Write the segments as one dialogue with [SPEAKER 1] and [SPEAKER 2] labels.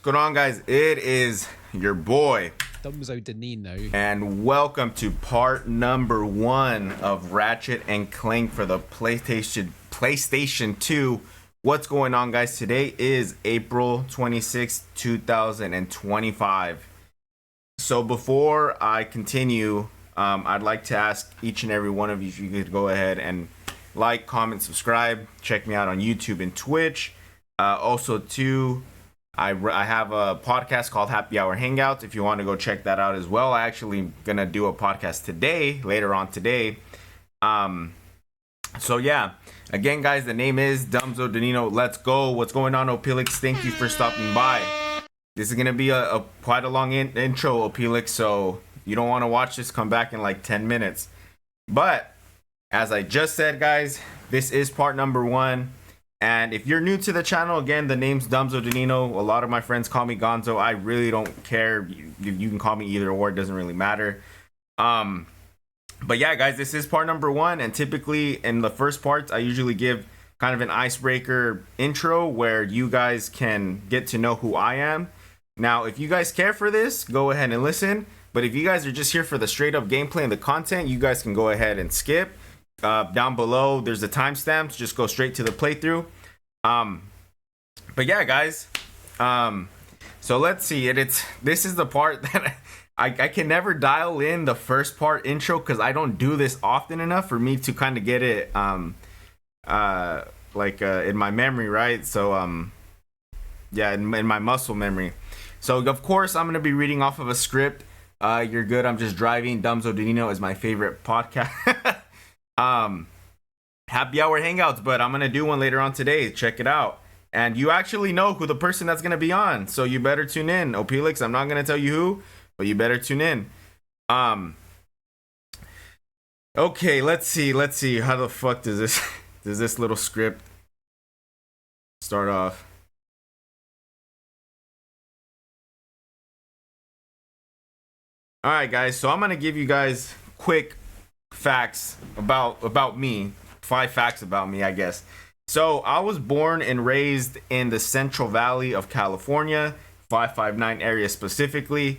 [SPEAKER 1] going on, guys? It is your boy
[SPEAKER 2] Dumzo Danino,
[SPEAKER 1] and welcome to part number 1 of Ratchet and Clank for the PlayStation 2. What's going on, guys? Today is April 26th, 2025. So before I continue, I'd like to ask each and every one of you if you could go ahead and like, comment, subscribe. Check me out on YouTube and Twitch. Also, too, I have a podcast called Happy Hour Hangouts. If you want to go check that out as well. I actually gonna do a podcast today, later on today. So yeah, again, guys, the name is Dumzo Danino. Let's go. What's going on, Opelix? Thank you for stopping by. This is gonna be a quite a long intro, Opelix. So you don't want to watch this, come back in like 10 minutes. But as I just said, guys, this is part number 1. And if you're new to the channel, again, the name's Dumzo Danino. A lot of my friends call me Gonzo. I really don't care. You can call me either or. It doesn't really matter. But yeah, guys, this is part number 1. And typically in the first parts, I usually give kind of an icebreaker intro where you guys can get to know who I am. Now, if you guys care for this, go ahead and listen. But if you guys are just here for the straight up gameplay and the content, you guys can go ahead and skip. Down below there's the timestamps, just go straight to the playthrough. But yeah, guys, so let's see this is the part that I can never dial in the first part intro because I don't do this often enough for me to kind of get it in my memory, right? So yeah, in my muscle memory. So of course I'm gonna be reading off of a script. You're good, I'm just driving. Dumzo Danino is my favorite podcast. Happy Hour Hangouts, but I'm gonna do one later on today. Check it out. And you actually know who the person that's gonna be on, so you better tune in. Opelix, I'm not gonna tell you who, but you better tune in. Okay, let's see. How the fuck does this little script start off? Alright, guys, so I'm gonna give you guys quick facts about me. 5 facts about me, I guess. So I was born and raised in the Central Valley of California, 559 area specifically.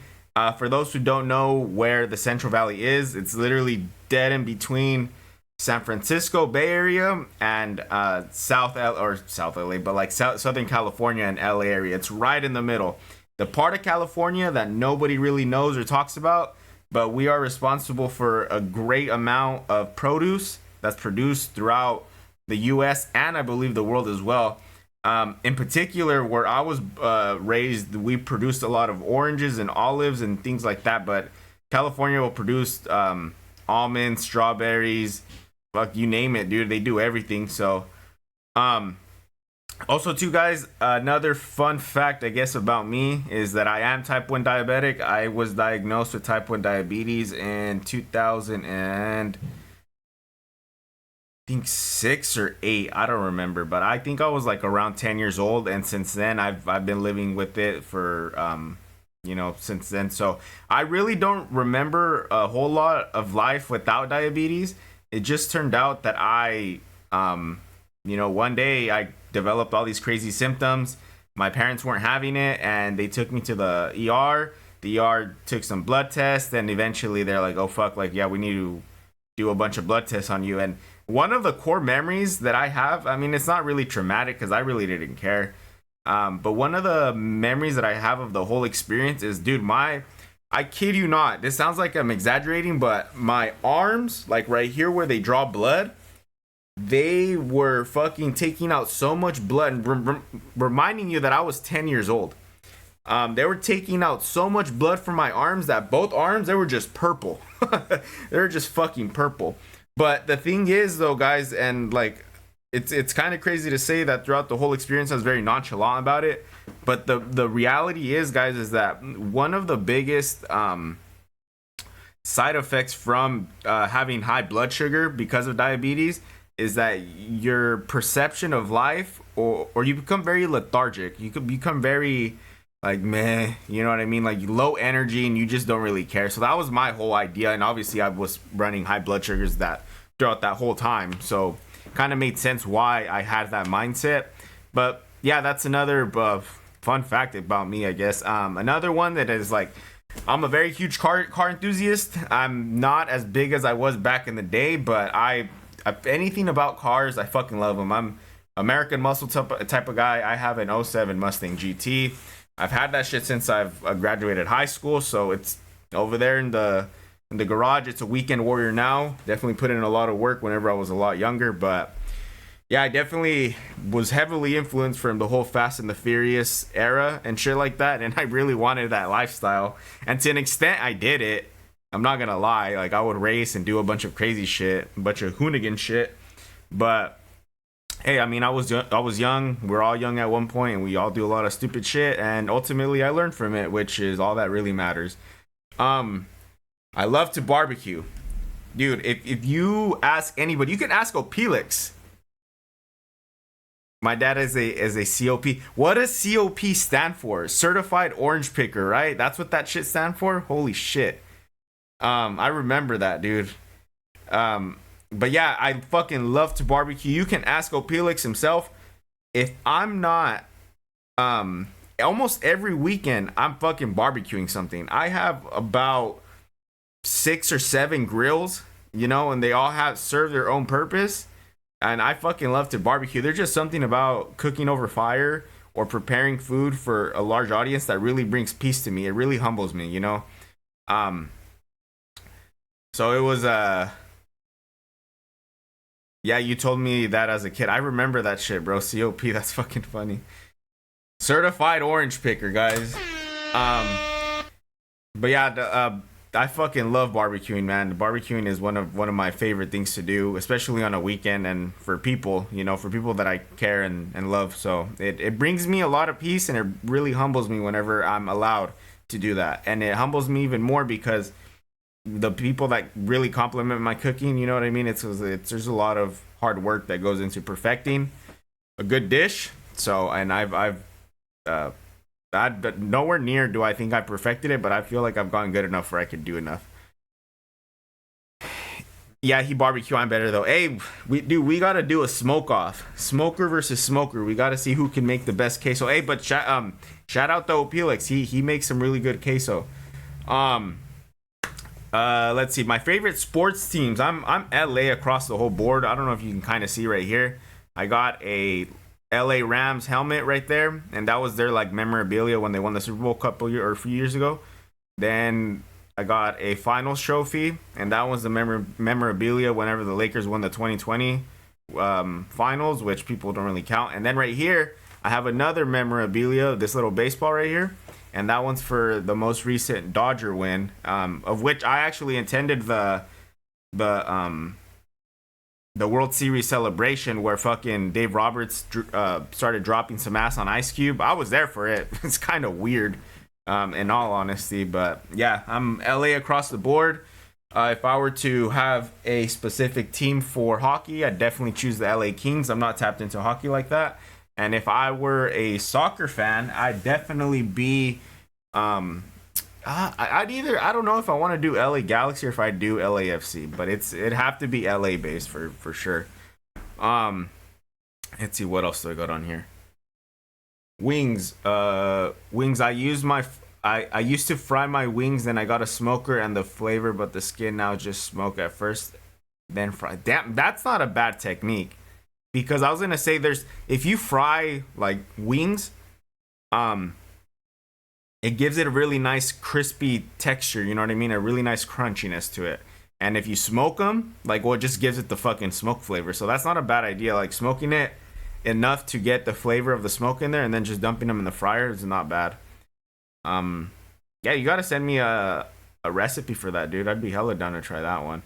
[SPEAKER 1] For those who don't know where the Central Valley is, it's literally dead in between San Francisco Bay Area and Southern California and LA area. It's right in the middle. The part of California that nobody really knows or talks about, but we are responsible for a great amount of produce that's produced throughout the US and I believe the world as well. In particular, where I was raised, we produced a lot of oranges and olives and things like that, but California will produce almonds, strawberries, fuck, you name it, dude. They do everything. So also, too, guys, another fun fact, I guess, about me is that I am type 1 diabetic. I was diagnosed with type 1 diabetes in 2006 or 8. I don't remember, but I think I was like around 10 years old, and since then I've been living with it for since then. So I really don't remember a whole lot of life without diabetes. It just turned out that I one day I developed all these crazy symptoms. My parents weren't having it, and they took me to the ER. The ER took some blood tests, and eventually they're like, oh fuck, like, yeah, we need to do a bunch of blood tests on you. And one of the core memories that I have, I mean, it's not really traumatic because I really didn't care, but one of the memories that I have of the whole experience is, dude, I kid you not, this sounds like I'm exaggerating, but my arms, like right here where they draw blood, they were fucking taking out so much blood and reminding you that I was 10 years old. They were taking out so much blood from my arms that both arms, they were just purple. They were just fucking purple. But the thing is, though, guys, and like, it's kind of crazy to say that throughout the whole experience I was very nonchalant about it. But the reality is, guys, is that one of the biggest side effects from having high blood sugar because of diabetes is that your perception of life, or you become very lethargic. You could become very like, meh, you know what I mean? Like low energy, and you just don't really care. So that was my whole idea. And obviously I was running high blood sugars throughout that whole time. So kind of made sense why I had that mindset. But yeah, that's another fun fact about me, I guess. Another one that is like, I'm a very huge car enthusiast. I'm not as big as I was back in the day, but anything about cars, I fucking love them. I'm American muscle type of guy. I have an '07 Mustang GT. I've had that shit since I've graduated high school, so it's over there in the garage. It's a weekend warrior now. Definitely put in a lot of work whenever I was a lot younger, but yeah, I definitely was heavily influenced from the whole Fast and the Furious era and shit like that, and I really wanted that lifestyle. And to an extent, I did it. I'm not gonna lie. Like, I would race and do a bunch of crazy shit, a bunch of hoonigan shit. But hey, I mean, I was young. We're all young at one point, and we all do a lot of stupid shit. And ultimately, I learned from it, which is all that really matters. I love to barbecue, dude. If you ask anybody, you can ask Opelix. My dad is a COP. What does COP stand for? Certified Orange Picker, right? That's what that shit stand for? Holy shit. I remember that, dude. But yeah, I fucking love to barbecue. You can ask Opelix himself. If I'm not, almost every weekend, I'm fucking barbecuing something. I have about 6 or 7 grills, you know, and they all serve their own purpose. And I fucking love to barbecue. There's just something about cooking over fire or preparing food for a large audience that really brings peace to me. It really humbles me, you know? So it was, yeah, you told me that as a kid. I remember that shit, bro. COP, that's fucking funny. Certified Orange Picker, guys. But yeah, I fucking love barbecuing, man. Barbecuing is one of my favorite things to do, especially on a weekend and for people, you know, for people that I care and love. So it brings me a lot of peace, and it really humbles me whenever I'm allowed to do that. And it humbles me even more because the people that really compliment my cooking, you know what I mean? There's a lot of hard work that goes into perfecting a good dish. So, and I've nowhere near do I think I perfected it, but I feel like I've gotten good enough where I could do enough. Yeah, he barbecue. I'm better though. Hey, we gotta do a smoke off. Smoker versus smoker. We gotta see who can make the best queso. Hey, but shout out to Opelix. He makes some really good queso. Let's see. My favorite sports teams. I'm LA across the whole board. I don't know if you can kind of see right here. I got a LA Rams helmet right there, and that was their like memorabilia when they won the Super Bowl a few years ago. Then I got a finals trophy, and that was the memorabilia whenever the Lakers won the 2020 finals, which people don't really count. And then right here, I have another memorabilia, this little baseball right here, and that one's for the most recent Dodger win, of which I actually attended the World Series celebration where fucking Dave Roberts started dropping some ass on Ice Cube. I was there for it. It's kind of weird, in all honesty. But yeah, I'm LA across the board. If I were to have a specific team for hockey, I'd definitely choose the LA Kings. I'm not tapped into hockey like that. And if I were a soccer fan, I'd definitely be... I'd either, I don't know if I want to do LA Galaxy or if I do LAFC, but it'd have to be LA based for sure. Let's see, what else do I got on here? Wings. Wings. I used to fry my wings, then I got a smoker and the flavor, but the skin now just smoke at first, then fry. Damn, that's not a bad technique. Because I was gonna say, if you fry like wings, it gives it a really nice crispy texture, you know what I mean? A really nice crunchiness to it. And if you smoke them, like, well, it just gives it the fucking smoke flavor. So that's not a bad idea. Like, smoking it enough to get the flavor of the smoke in there and then just dumping them in the fryer is not bad. Yeah, you gotta send me a recipe for that, dude. I'd be hella down to try that one.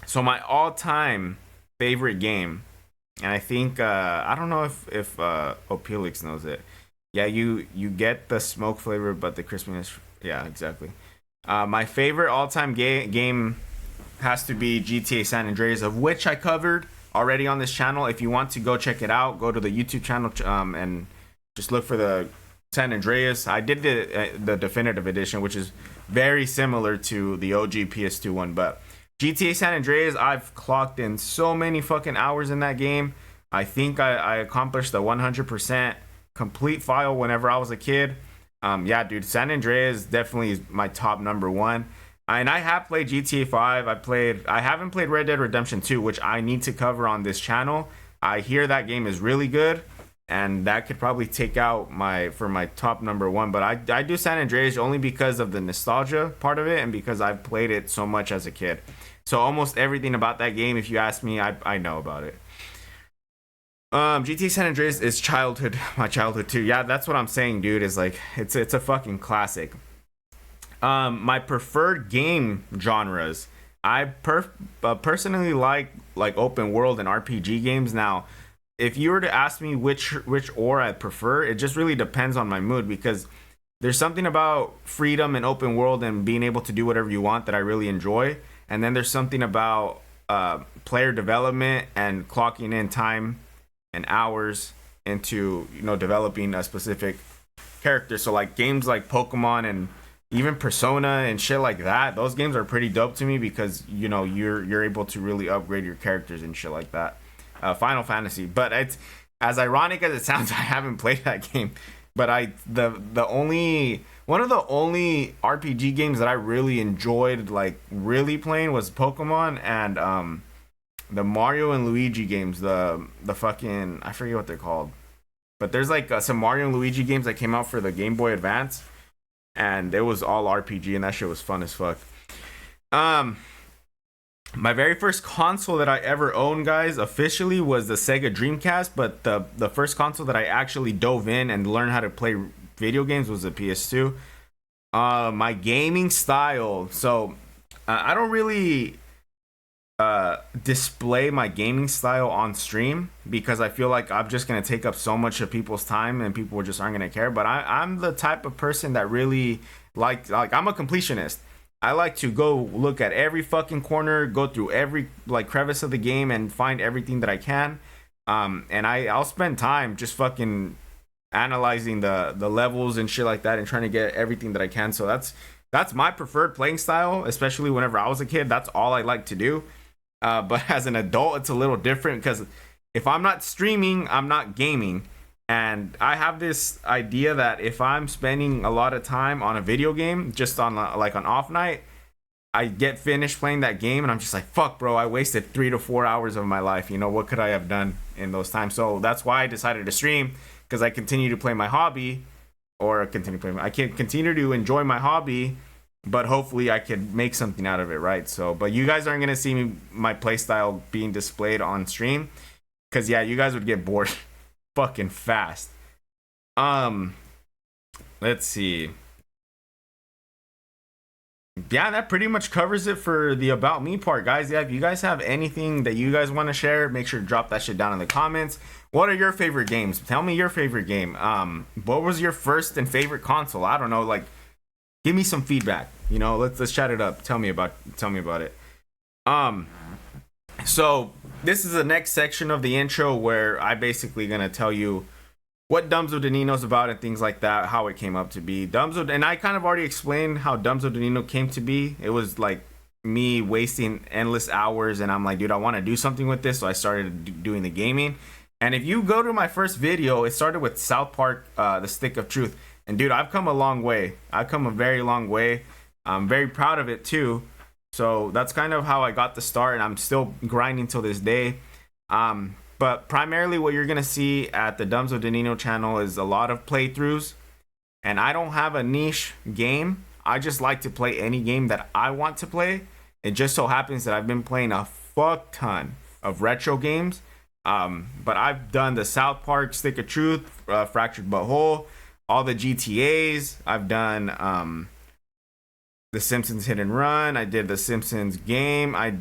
[SPEAKER 1] So my all-time favorite game, and I think I don't know if Opelix knows it. Yeah, you get the smoke flavor, but the crispiness. Yeah, exactly. My favorite all-time game has to be GTA San Andreas, of which I covered already on this channel. If you want to go check it out, go to the YouTube channel and just look for the San Andreas. I did the definitive edition, which is very similar to the OG PS2 one, but GTA San Andreas, I've clocked in so many fucking hours in that game. I think I accomplished the 100% complete file whenever I was a kid. Yeah, dude, San Andreas definitely is my top number one. And I have played GTA 5. I haven't played Red Dead Redemption 2, which I need to cover on this channel. I hear that game is really good, and that could probably take out my top number one. But I do San Andreas only because of the nostalgia part of it, and because I've played it so much as a kid. So almost everything about that game, if you ask me, I know about it. GTA San Andreas is my childhood too. Yeah, that's what I'm saying, dude. Is like it's a fucking classic. My preferred game genres. I personally like open world and RPG games. Now, if you were to ask me which or I prefer, it just really depends on my mood, because there's something about freedom and open world and being able to do whatever you want that I really enjoy. And then there's something about player development and clocking in time and hours into, you know, developing a specific character. So like games like Pokemon and even Persona and shit like that, those games are pretty dope to me because, you know, you're able to really upgrade your characters and shit like that. Final Fantasy, but it's as ironic as it sounds, I haven't played that game. But one of the only RPG games that I really enjoyed, like really playing, was Pokemon and the Mario and Luigi games. The fucking, I forget what they're called, but there's like some Mario and Luigi games that came out for the Game Boy Advance, and it was all RPG, and that shit was fun as fuck. My very first console that I ever owned, guys, officially was the Sega Dreamcast, but the first console that I actually dove in and learned how to play video games was the PS2. My gaming style, so I don't really display my gaming style on stream because I feel like I'm just gonna take up so much of people's time and people just aren't gonna care. But I'm the type of person that really like I'm a completionist. I like to go look at every fucking corner, go through every like crevice of the game and find everything that I can. And I'll spend time just fucking analyzing the levels and shit like that and trying to get everything that I can. So that's my preferred playing style, especially whenever I was a kid. That's all I like to do. But as an adult, it's a little different because if I'm not streaming, I'm not gaming. And I have this idea that if I'm spending a lot of time on a video game, just on like an off night, I get finished playing that game and I'm just like, fuck, bro, I wasted 3 to 4 hours of my life. You know, what could I have done in those times? So that's why I decided to stream, because I continue to play my hobby, or I can continue to enjoy my hobby, but hopefully I could make something out of it, right? So, but you guys aren't gonna see my playstyle being displayed on stream, because yeah, you guys would get bored fucking fast. Let's see. Yeah, that pretty much covers it for the about me part, guys. Yeah, if you guys have anything that you guys want to share, make sure to drop that shit down in the comments. What are your favorite games? Tell me your favorite game. What was your first and favorite console? I don't know, like give me some feedback. You know, let's chat it up. Tell me about it. So this is the next section of the intro where I basically gonna tell you what Dumzo Danino's about and things like that, how it came up to be. Dumzo, and I kind of already explained how Dumzo Danino came to be. It was like me wasting endless hours, and I'm like, dude, I want to do something with this, so I started doing the gaming. And if you go to my first video, it started with South Park, The Stick of Truth. And dude, I've come a long way. I've come a very long way. I'm very proud of it too. So that's kind of how I got the start, and I'm still grinding till this day. But primarily what you're going to see at the Dumzo Danino channel is a lot of playthroughs. And I don't have a niche game. I just like to play any game that I want to play. It just so happens that I've been playing a fuck ton of retro games. But I've done the South Park, Stick of Truth, Fractured But Whole, all the GTAs. I've done The Simpsons Hit and Run. I did The Simpsons game. I've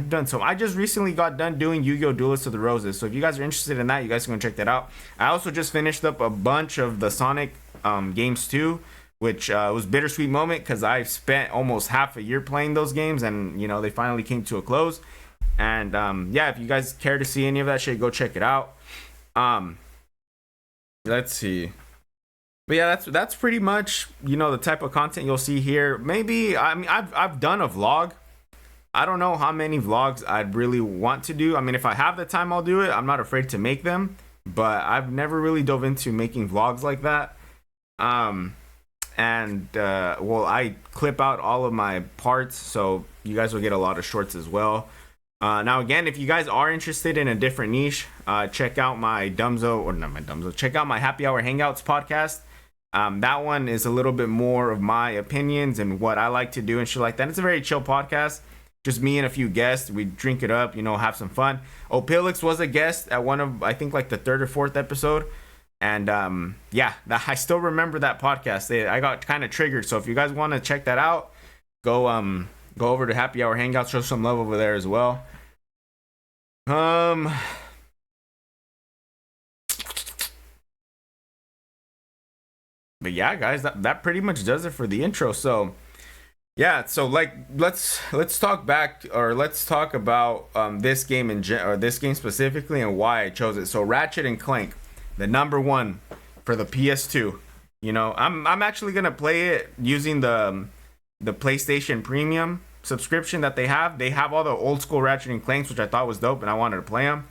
[SPEAKER 1] done so. I just recently got done doing Yu-Gi-Oh! Duelist of the Roses. So if you guys are interested in that, you guys can go check that out. I also just finished up a bunch of the Sonic games too, which was a bittersweet moment because I spent almost half a year playing those games, and you know they finally came to a close. And yeah, if you guys care to see any of that shit, go check it out. Let's see. But yeah, that's pretty much, you know, the type of content you'll see here. Maybe I've done a vlog. I don't know how many vlogs I'd really want to do. I mean, if I have the time, I'll do it. I'm not afraid to make them. but I've never really dove into making vlogs like that. Well, I clip out all of my parts, so you guys will get a lot of shorts as well. Now again, if you guys are interested in a different niche, check out my check out my Happy Hour Hangouts podcast. That one is a little bit more of my opinions and what I like to do and shit like that. It's a very chill podcast. Just me and a few guests. We drink it up, have some fun. Opilix was a guest at one of, I think, like the 3rd or 4th episode. And I still remember that podcast. I got kind of triggered. So if you guys want to check that out, go over to Happy Hour Hangouts, show some love over there as well. But yeah, guys, that pretty much does it for the intro. So yeah, so like let's talk back, or let's talk about this game or this game specifically and why I chose it. So Ratchet and Clank, the number one for the PS2. I'm actually gonna play it using the PlayStation Premium subscription that they have. They have all the old school Ratchet and Clanks, which I thought was dope, and I wanted to play them.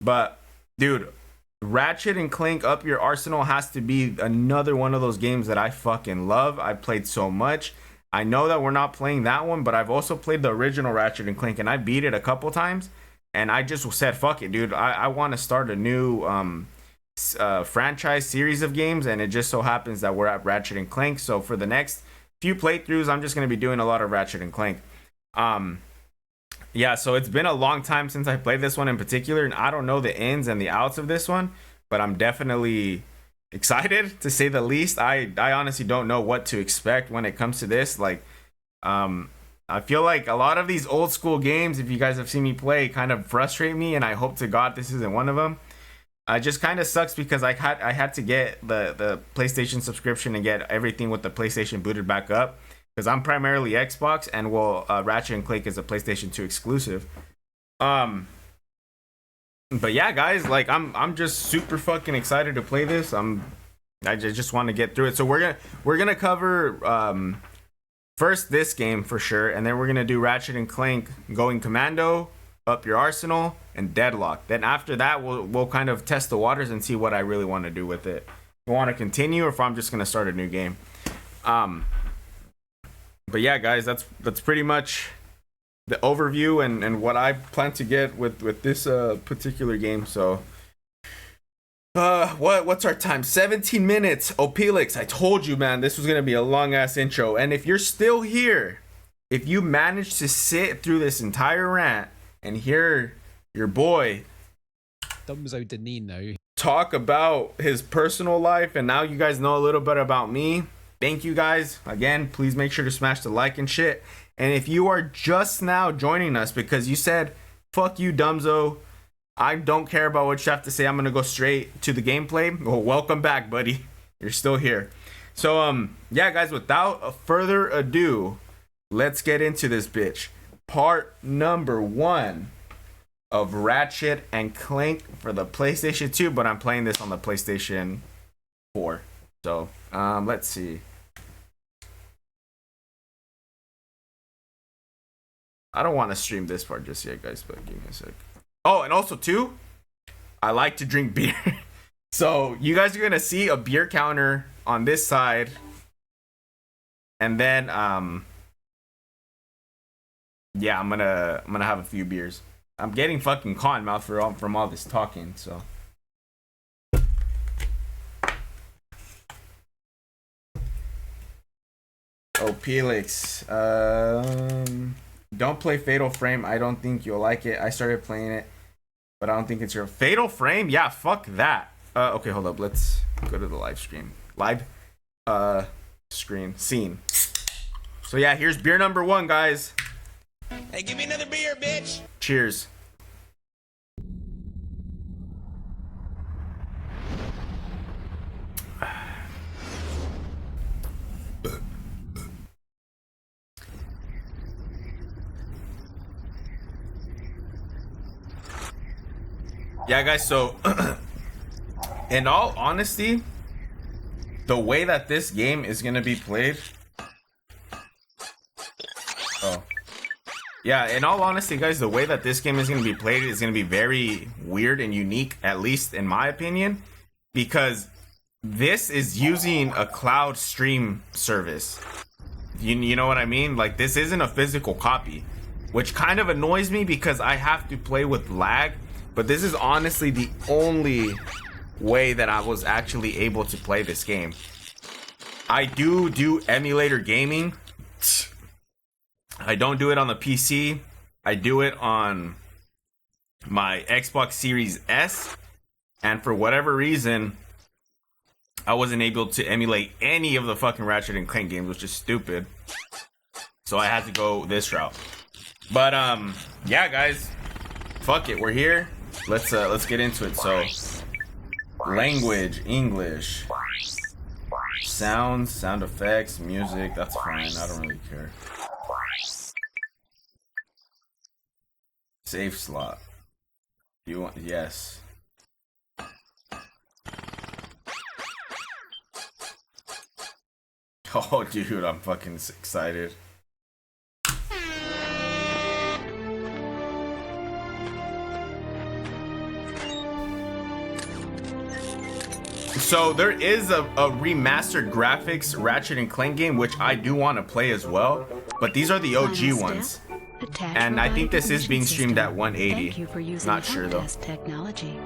[SPEAKER 1] But dude, Ratchet and Clank Up Your Arsenal has to be another one of those games that I fucking love. I played so much. I know that we're not playing that one, but I've also played the original Ratchet and Clank, and I beat it a couple times. And I just said, fuck it, dude. I want to start a new franchise series of games, and it just so happens that we're at Ratchet and Clank. So for the next few playthroughs, I'm just going to be doing a lot of Ratchet and Clank. Yeah, so it's been a long time since I played this one in particular, and I don't know the ins and the outs of this one, but I'm definitely excited, to say the least. I honestly don't know what to expect when it comes to this. Like, I feel like a lot of these old school games, if you guys have seen me play, kind of frustrate me, and I hope to God this isn't one of them. It just kind of sucks because I had to get the PlayStation subscription and get everything with the PlayStation booted back up, because I'm primarily Xbox, and Ratchet and Clank is a PlayStation 2 exclusive. But yeah, guys, like I'm just super fucking excited to play this. I just want to get through it. So we're gonna cover first this game for sure, and then we're gonna do Ratchet and Clank Going Commando, Up Your Arsenal, and Deadlock. Then after that, we'll kind of test the waters and see what I really want to do with it. If I want to continue, or if I'm just gonna start a new game. But yeah, guys, that's pretty much the overview and what I plan to get with this particular game. So what's our time? 17 minutes. Opilix, I told you, man, this was gonna be a long ass intro. And if you're still here, if you managed to sit through this entire rant and hear your boy
[SPEAKER 2] Dumzo Danino
[SPEAKER 1] talk about his personal life, and now you guys know a little bit about me, thank you guys. Again, please make sure to smash the like and shit. And if you are just now joining us because you said, fuck you, Dumzo, I don't care about what you have to say, I'm gonna go straight to the gameplay, well, welcome back, buddy. You're still here. So yeah, guys, without further ado, let's get into this bitch. Part number 1 of Ratchet and Clank for the PlayStation 2, but I'm playing this on the PlayStation 4. So let's see. I don't want to stream this part just yet, guys, but give me a sec. Oh, and also too, I like to drink beer. So you guys are gonna see a beer counter on this side, and then yeah, I'm gonna have a few beers. I'm getting fucking cotton mouth from all this talking, so. Oh, Felix. Don't play Fatal Frame. I don't think you'll like it. I started playing it, but I don't think it's your Fatal Frame. Yeah, fuck that. Okay, hold up. Let's go to the live stream. Scene. So yeah, here's beer number 1, guys.
[SPEAKER 3] Hey, give me another beer, bitch.
[SPEAKER 1] Cheers. Yeah, guys, so in all honesty, the way that this game is gonna be played, Yeah, in all honesty, guys, the way that this game is going to be played is going to be very weird and unique, at least in my opinion, because this is using a cloud stream service. You know what I mean? Like, this isn't a physical copy, which kind of annoys me because I have to play with lag, but this is honestly the only way that I was actually able to play this game. I do emulator gaming. I don't do it on the PC. I do it on my Xbox Series S. And for whatever reason, I wasn't able to emulate any of the fucking Ratchet and Clank games, which is stupid. So I had to go this route. But yeah, guys, fuck it, we're here. Let's get into it. So, language, English, sound effects, music. That's fine. I don't really care. Save slot. You want? Yes. Oh, dude, I'm fucking excited. So there is a remastered graphics Ratchet and Clank game, which I do want to play as well. But these are the OG ones. And I think this is being streamed at 180.
[SPEAKER 4] Thank you for using
[SPEAKER 1] Not sure though.
[SPEAKER 4] Technology.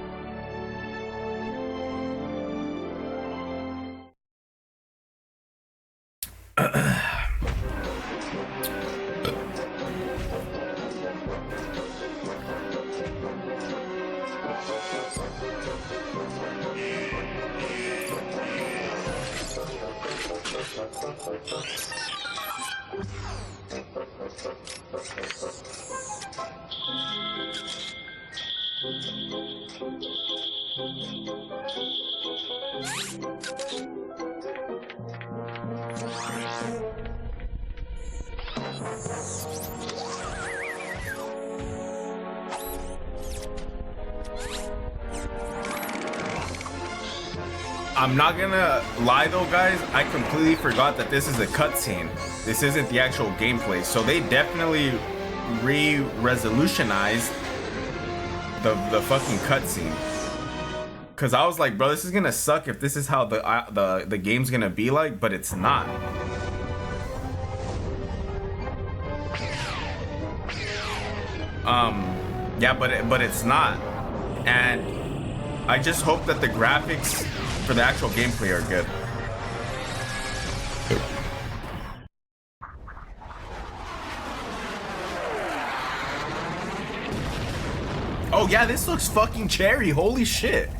[SPEAKER 1] I'm not gonna lie though, guys, I completely forgot that this is a cutscene. This isn't the actual gameplay. So they definitely re-resolutionized the fucking cutscene. Cause I was like, bro, this is gonna suck if this is how the game's gonna be like, but it's not. Yeah, but it's not. And I just hope that the graphics for the actual gameplay are good. Oh yeah, this looks fucking cherry. Holy shit.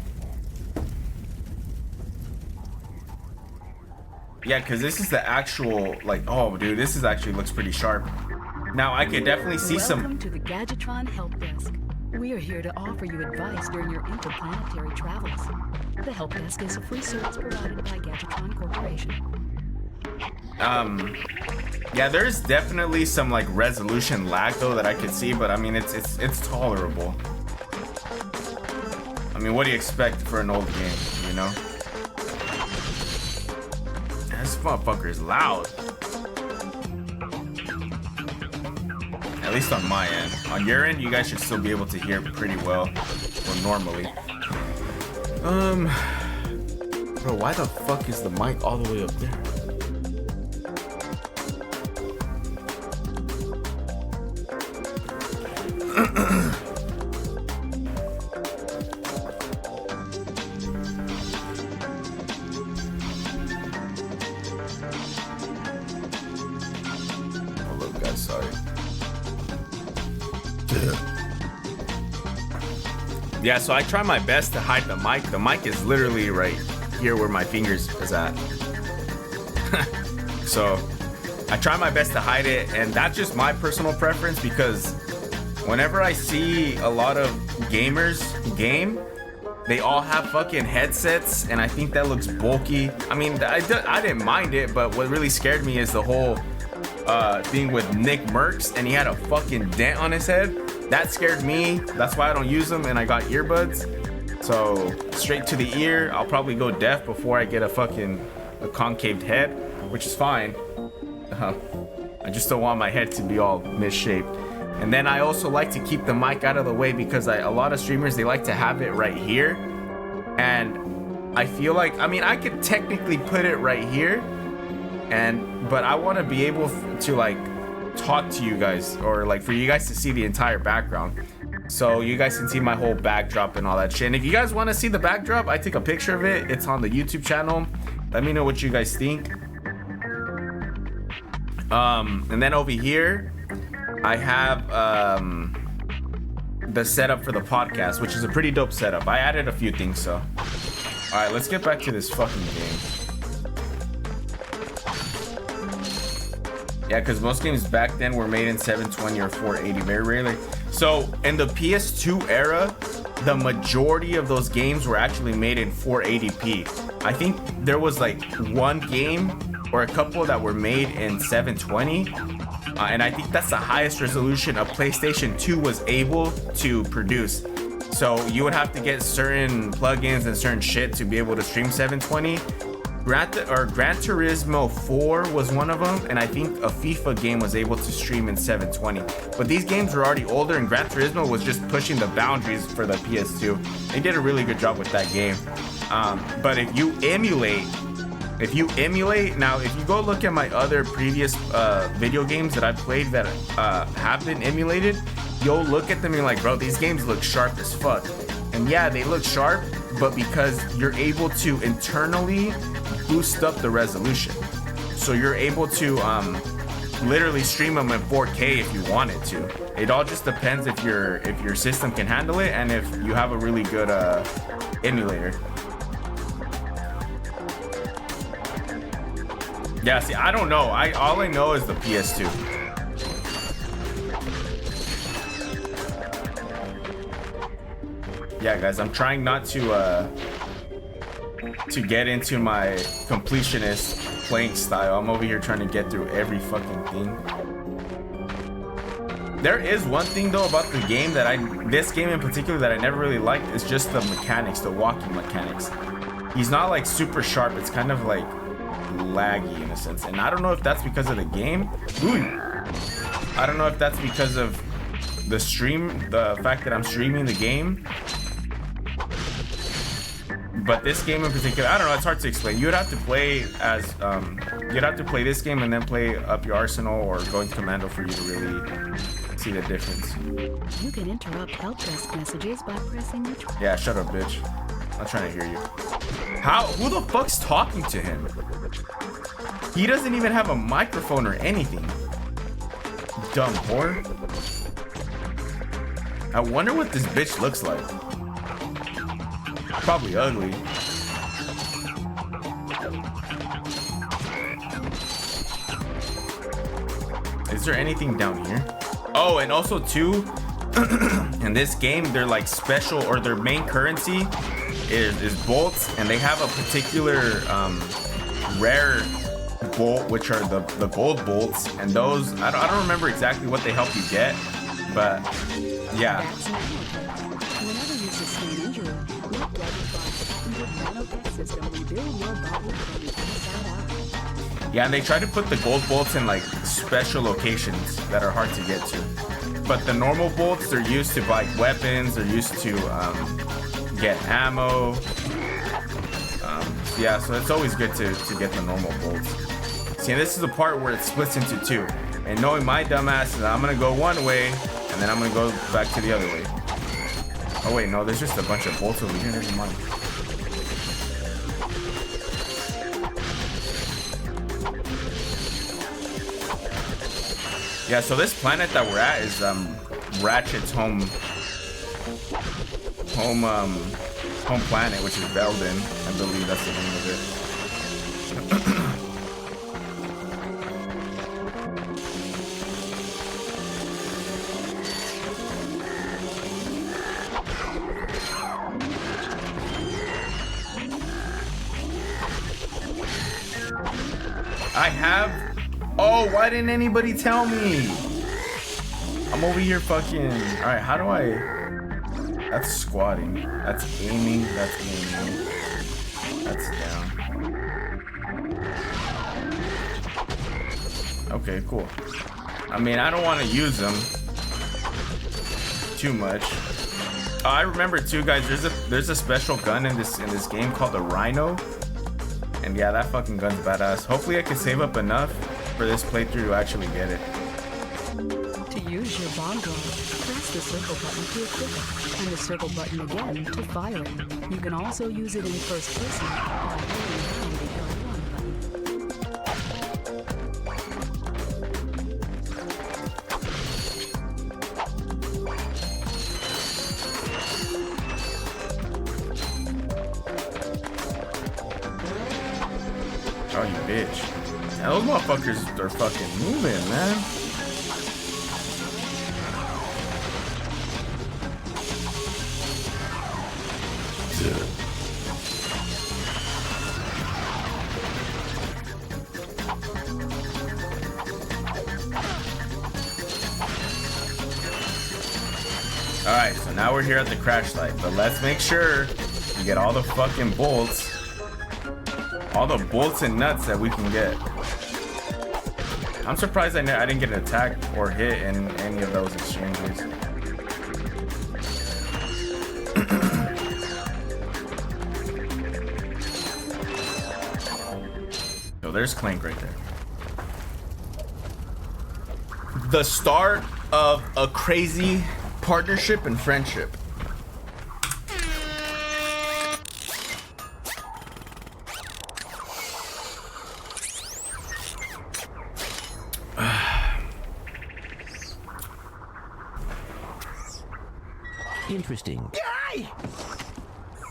[SPEAKER 1] Yeah, because this is the actual, like, oh dude, this is actually looks pretty sharp. Now I could definitely see
[SPEAKER 4] Welcome to the Gadgetron Help Desk. We are here to offer you advice during your interplanetary travels. The Help Desk is a free service provided by Gadgetron Corporation.
[SPEAKER 1] Yeah, there's definitely some like resolution lag though that I could see, but I mean it's tolerable. I mean, what do you expect for an old game, you know? This motherfucker is loud. At least on my end. On your end, you guys should still be able to hear pretty well, or normally. Bro, why the fuck is the mic all the way up there? Hello, guys, sorry. Yeah, so I try my best to hide the mic. The mic is literally right here where my fingers is at. So I try my best to hide it, and that's just my personal preference because whenever I see a lot of gamers game, they all have fucking headsets, and I think that looks bulky. I mean, I didn't mind it, but what really scared me is the whole thing with Nick Merckx, and he had a fucking dent on his head. That scared me. That's why I don't use them, and I got earbuds. So straight to the ear. I'll probably go deaf before I get a concaved head, which is fine. I just don't want my head to be all misshapen. And then I also like to keep the mic out of the way because a lot of streamers, they like to have it right here. And I feel like, I mean, I could technically put it right here, but I want to be able to like talk to you guys, or like for you guys to see the entire background, so you guys can see my whole backdrop and all that shit. And if you guys want to see the backdrop, I take a picture of it. It's on the YouTube channel. Let me know what you guys think. And then over here I have the setup for the podcast, which is a pretty dope setup. I added a few things. So all right, let's get back to this fucking game. Yeah, because most games back then were made in 720 or 480, very rarely. So in the PS2 era, the majority of those games were actually made in 480p. I think there was like one game or a couple that were made in 720, and I think that's the highest resolution a PlayStation 2 was able to produce. So you would have to get certain plugins and certain shit to be able to stream 720. Gran Turismo 4 was one of them, and I think a FIFA game was able to stream in 720. But these games were already older, and Gran Turismo was just pushing the boundaries for the PS2. They did a really good job with that game. But if you emulate, now if you go look at my other previous video games that I played that have been emulated, you'll look at them and you're like, bro, these games look sharp as fuck. And yeah, they look sharp, but because you're able to internally boost up the resolution, so you're able to literally stream them in 4K if you wanted to. It all just depends if your system can handle it and if you have a really good emulator. Yeah, see, I don't know. All I know is the PS2. Yeah, guys, I'm trying not to get into my completionist playing style. I'm over here trying to get through every fucking thing. There is one thing though about the game this game in particular that I never really liked, is just the mechanics, the walking mechanics. He's not like super sharp. It's kind of like laggy in a sense, and I don't know if that's because of the game. I don't know if that's because of the fact that I'm streaming the game. But this game in particular, I don't know, it's hard to explain. You would have to play as you'd have to play this game and then play up your arsenal or going commando for you to really see the difference.
[SPEAKER 4] You can interrupt help desk messages by pressing the
[SPEAKER 1] Yeah, shut up, bitch. I'm trying to hear you. Who the fuck's talking to him? He doesn't even have a microphone or anything. Dumb whore. I wonder what this bitch looks like. Probably ugly. Is there anything down here? Oh, and also too, in this game, they're like special, or their main currency is bolts, and they have a particular rare bolt, which are the gold bolts, and those I don't remember exactly what they help you get, but yeah.
[SPEAKER 4] Whenever you sustain injury, let Nanotech system rebuild your body from the inside out.
[SPEAKER 1] Yeah, and they try to put the gold bolts in like special locations that are hard to get to. But the normal bolts, they're used to like weapons, they're used to get ammo. Yeah, so it's always good to get the normal bolts. See, this is the part where it splits into two. And knowing my dumbass, I'm gonna go one way, and then I'm gonna go back to the other way. Oh wait, no, there's just a bunch of bolts over here, never mind. Yeah, so this planet that we're at is Ratchet's home planet, which is Belden. I believe that's the name of it. I have. Oh, why didn't anybody tell me? I'm over here fucking. All right, how do I? That's squatting. That's aiming. That's aiming. That's down. Okay, cool. I mean, I don't want to use them. too much. I remember too, guys. There's a special gun in this game called the Rhino, and yeah, that fucking gun's badass. Hopefully, I can save up enough for this playthrough to actually get it.
[SPEAKER 4] To use your bomb drone, press the circle button to equip it, and the circle button again to fire it. You can also use it in first person by holding down the L1 button.
[SPEAKER 1] Oh, you bitch. Now, those motherfuckers are fucking moving, man. Alright, so now we're here at the crash site, but let's make sure we get all the fucking bolts. All the bolts and nuts that we can get. I'm surprised I didn't get an attack or hit in any of those exchanges. So there's Clank right there. The start of a crazy partnership and friendship.
[SPEAKER 5] Interesting.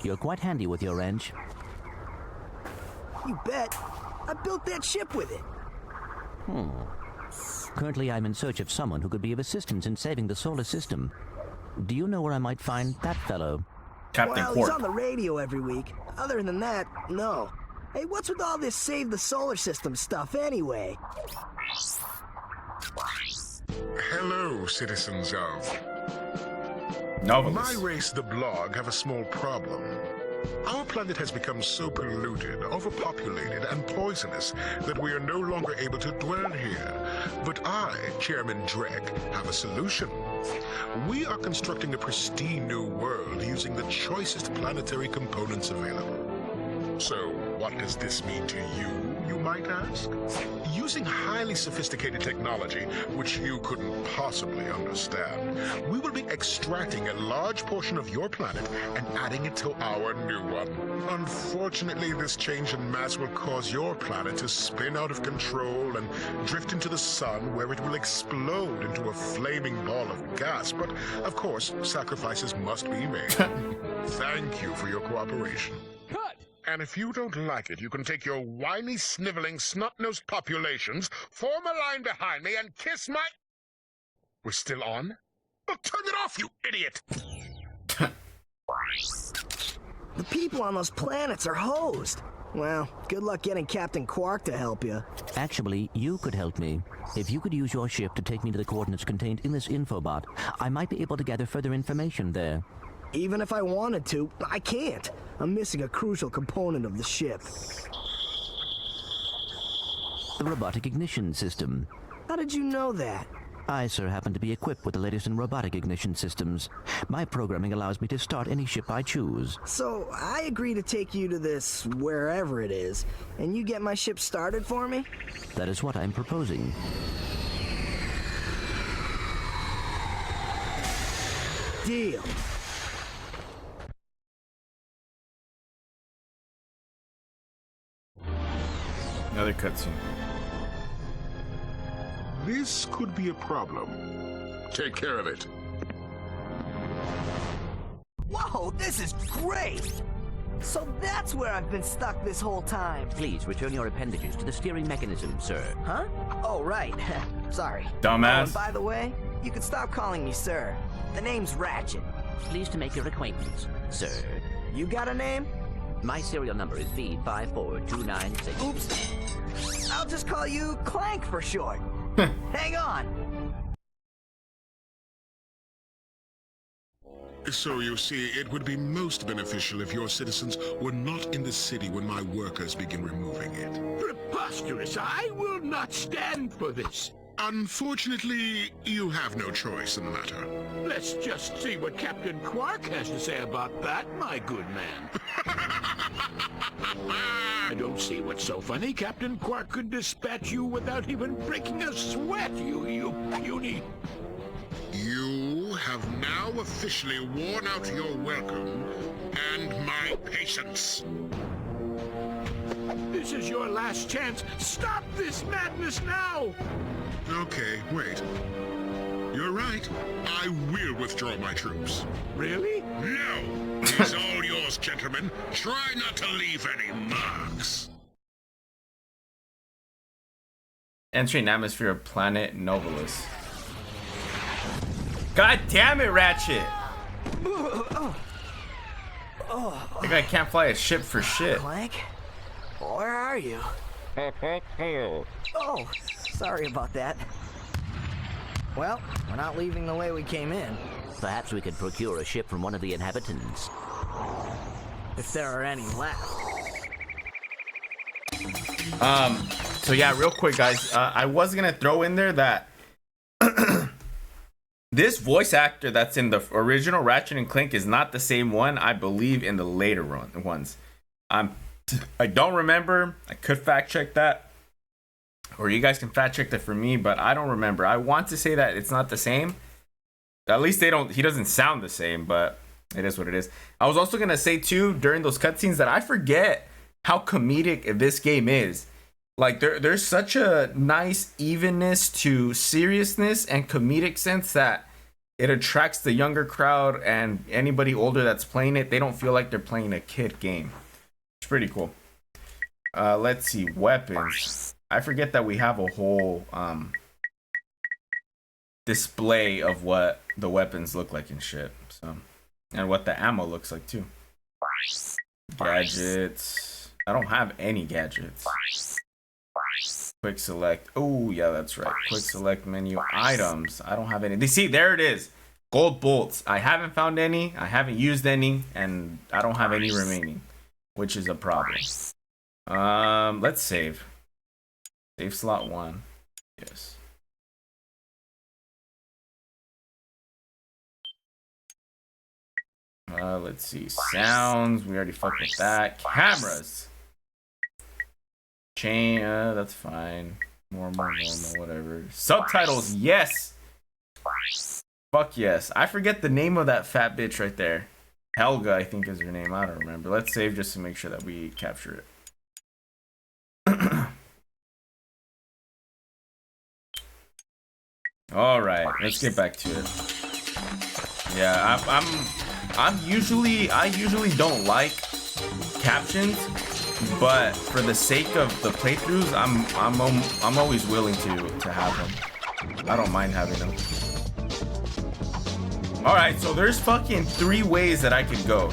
[SPEAKER 5] You're quite handy with your wrench.
[SPEAKER 6] You bet. I built that ship with it.
[SPEAKER 5] Currently, I'm in search of someone who could be of assistance in saving the solar system. Do you know where I might find that fellow?
[SPEAKER 1] Captain
[SPEAKER 6] Well,
[SPEAKER 1] Quark.
[SPEAKER 6] he's on the radio every week. Other than that, no. Hey, what's with all this save the solar system stuff anyway?
[SPEAKER 7] Hello, citizens of...
[SPEAKER 1] Novelist.
[SPEAKER 7] My race, the blog, have a small problem. Our planet has become so polluted, overpopulated, and poisonous that we are no longer able to dwell here. But I, Chairman Drek, have a solution. We are constructing a pristine new world using the choicest planetary components available. So, what does this mean to you might ask? Using highly sophisticated technology, which you couldn't possibly understand, we will be extracting a large portion of your planet and adding it to our new one. Unfortunately, this change in mass will cause your planet to spin out of control and drift into the sun, where it will explode into a flaming ball of gas. But, of course, sacrifices must be made. Thank you for your cooperation. And if you don't like it, you can take your whiny, sniveling, snot-nosed populations, form a line behind me, and kiss my... We're still on? Well, turn it off, you idiot!
[SPEAKER 6] The people on those planets are hosed. Well, good luck getting Captain Quark to help you.
[SPEAKER 5] Actually, you could help me. If you could use your ship to take me to the coordinates contained in this infobot, I might be able to gather further information there.
[SPEAKER 6] Even if I wanted to, I can't. I'm missing a crucial component of the ship.
[SPEAKER 5] The robotic ignition system.
[SPEAKER 6] How did you know that?
[SPEAKER 5] I, sir, happen to be equipped with the latest in robotic ignition systems. My programming allows me to start any ship I choose.
[SPEAKER 6] So, I agree to take you to this wherever it is, and you get my ship started for me?
[SPEAKER 5] That is what I'm proposing.
[SPEAKER 6] Deal.
[SPEAKER 1] Another cutscene.
[SPEAKER 7] This could be a problem. Take care of it.
[SPEAKER 6] Whoa, this is great! So that's where I've been stuck this whole time.
[SPEAKER 5] Please return your appendages to the steering mechanism, sir.
[SPEAKER 6] Huh? Oh, right. Sorry.
[SPEAKER 1] Dumbass.
[SPEAKER 6] Oh, and by the way, you can stop calling me sir. The name's Ratchet.
[SPEAKER 5] Pleased to make your acquaintance, sir.
[SPEAKER 6] You got a name?
[SPEAKER 5] My serial number is V54296.
[SPEAKER 6] Oops. I'll just call you Clank for short. Hang on.
[SPEAKER 7] So you see, it would be most beneficial if your citizens were not in the city when my workers begin removing it.
[SPEAKER 8] Preposterous! I will not stand for this.
[SPEAKER 7] Unfortunately, you have no choice in the matter.
[SPEAKER 8] Let's just see what Captain Quark has to say about that, my good man. I don't see what's so funny. Captain Quark could dispatch you without even breaking a sweat, you puny.
[SPEAKER 7] You have now officially worn out your welcome and my patience.
[SPEAKER 8] This is your last chance. Stop this madness now!
[SPEAKER 7] Okay, wait. You're right. I will withdraw my troops.
[SPEAKER 8] Really?
[SPEAKER 7] No! It's all yours, gentlemen. Try not to leave any marks.
[SPEAKER 1] Entering atmosphere of planet Novulus. God damn it, Ratchet! That guy can't fly a ship for shit.
[SPEAKER 6] Clank? Where are you? Oh, sorry about that. Well, we're not leaving the way we came in.
[SPEAKER 5] Perhaps we could procure a ship from one of the inhabitants.
[SPEAKER 6] If there are any left.
[SPEAKER 1] So yeah, real quick, guys. I was gonna throw in there that this voice actor that's in the original Ratchet and Clank is not the same one, I believe, in the later ones. I don't remember. I could fact check that, or you guys can fact check that for me, but I don't remember. I want to say that it's not the same. At least he doesn't sound the same, but it is what it is. I was also gonna say too, during those cutscenes, that I forget how comedic this game is. Like there's such a nice evenness to seriousness and comedic sense that it attracts the younger crowd, and anybody older that's playing it, they don't feel like they're playing a kid game. It's pretty cool. Let's see, weapons. I forget that we have a whole display of what the weapons look like and shit. So, and what the ammo looks like too. Gadgets. I don't have any gadgets. Quick select. Oh yeah, that's right. Quick select menu. Items. I don't have any. See, there it is. Gold bolts. I haven't found any. I haven't used any, and I don't have any remaining, which is a problem. Let's save. Save slot 1. Yes. Let's see. Sounds. We already fucked with that. Cameras. Chain. That's fine. More, whatever. Subtitles. Yes. Fuck yes. I forget the name of that fat bitch right there. Helga, I think is her name. I don't remember. Let's save just to make sure that we capture it. All right, let's get back to it. Yeah, I usually don't like captions, but for the sake of the playthroughs, I'm always willing to have them. I don't mind having them. All right, so there's fucking 3 ways that I could go.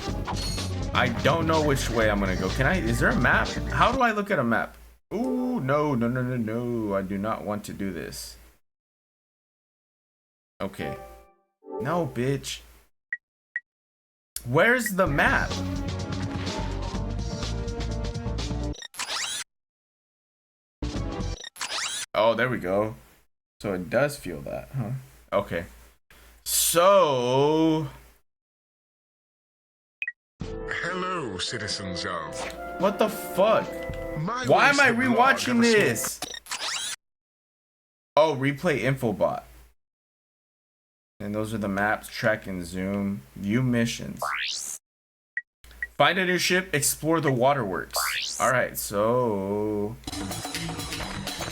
[SPEAKER 1] I don't know which way I'm gonna go. Is there a map? How do I look at a map? Ooh, no. I do not want to do this. Okay. No, bitch. Where's the map? Oh, there we go. So it does feel that, huh? Okay. So...
[SPEAKER 7] Hello, citizens of...
[SPEAKER 1] What the fuck? Why am I rewatching this? Oh, replay infobot. And those are the maps, track and zoom, view missions. Find a new ship, explore the waterworks. Alright, so...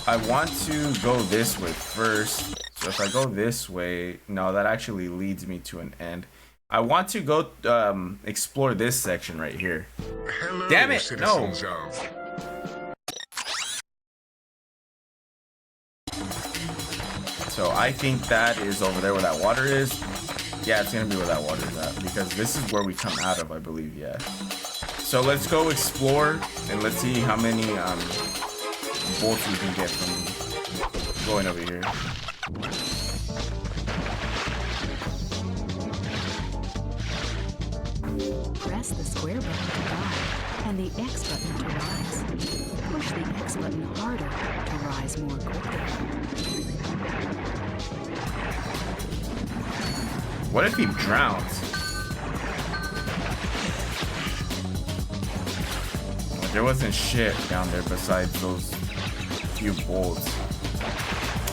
[SPEAKER 1] I want to go this way first. So if I go this way... No, that actually leads me to an end. I want to go explore this section right here.
[SPEAKER 7] Hello,
[SPEAKER 1] damn it, no. So I think that is over there where that water is. Yeah, it's gonna be where that water is at, because this is where we come out of, I believe. Yeah. So let's go explore and let's see how many bolts we can get from going over here.
[SPEAKER 4] Press the square button to dive and the X button to rise. Push the X button harder to rise more quickly.
[SPEAKER 1] What if he drowns? There wasn't shit down there besides those few bolts.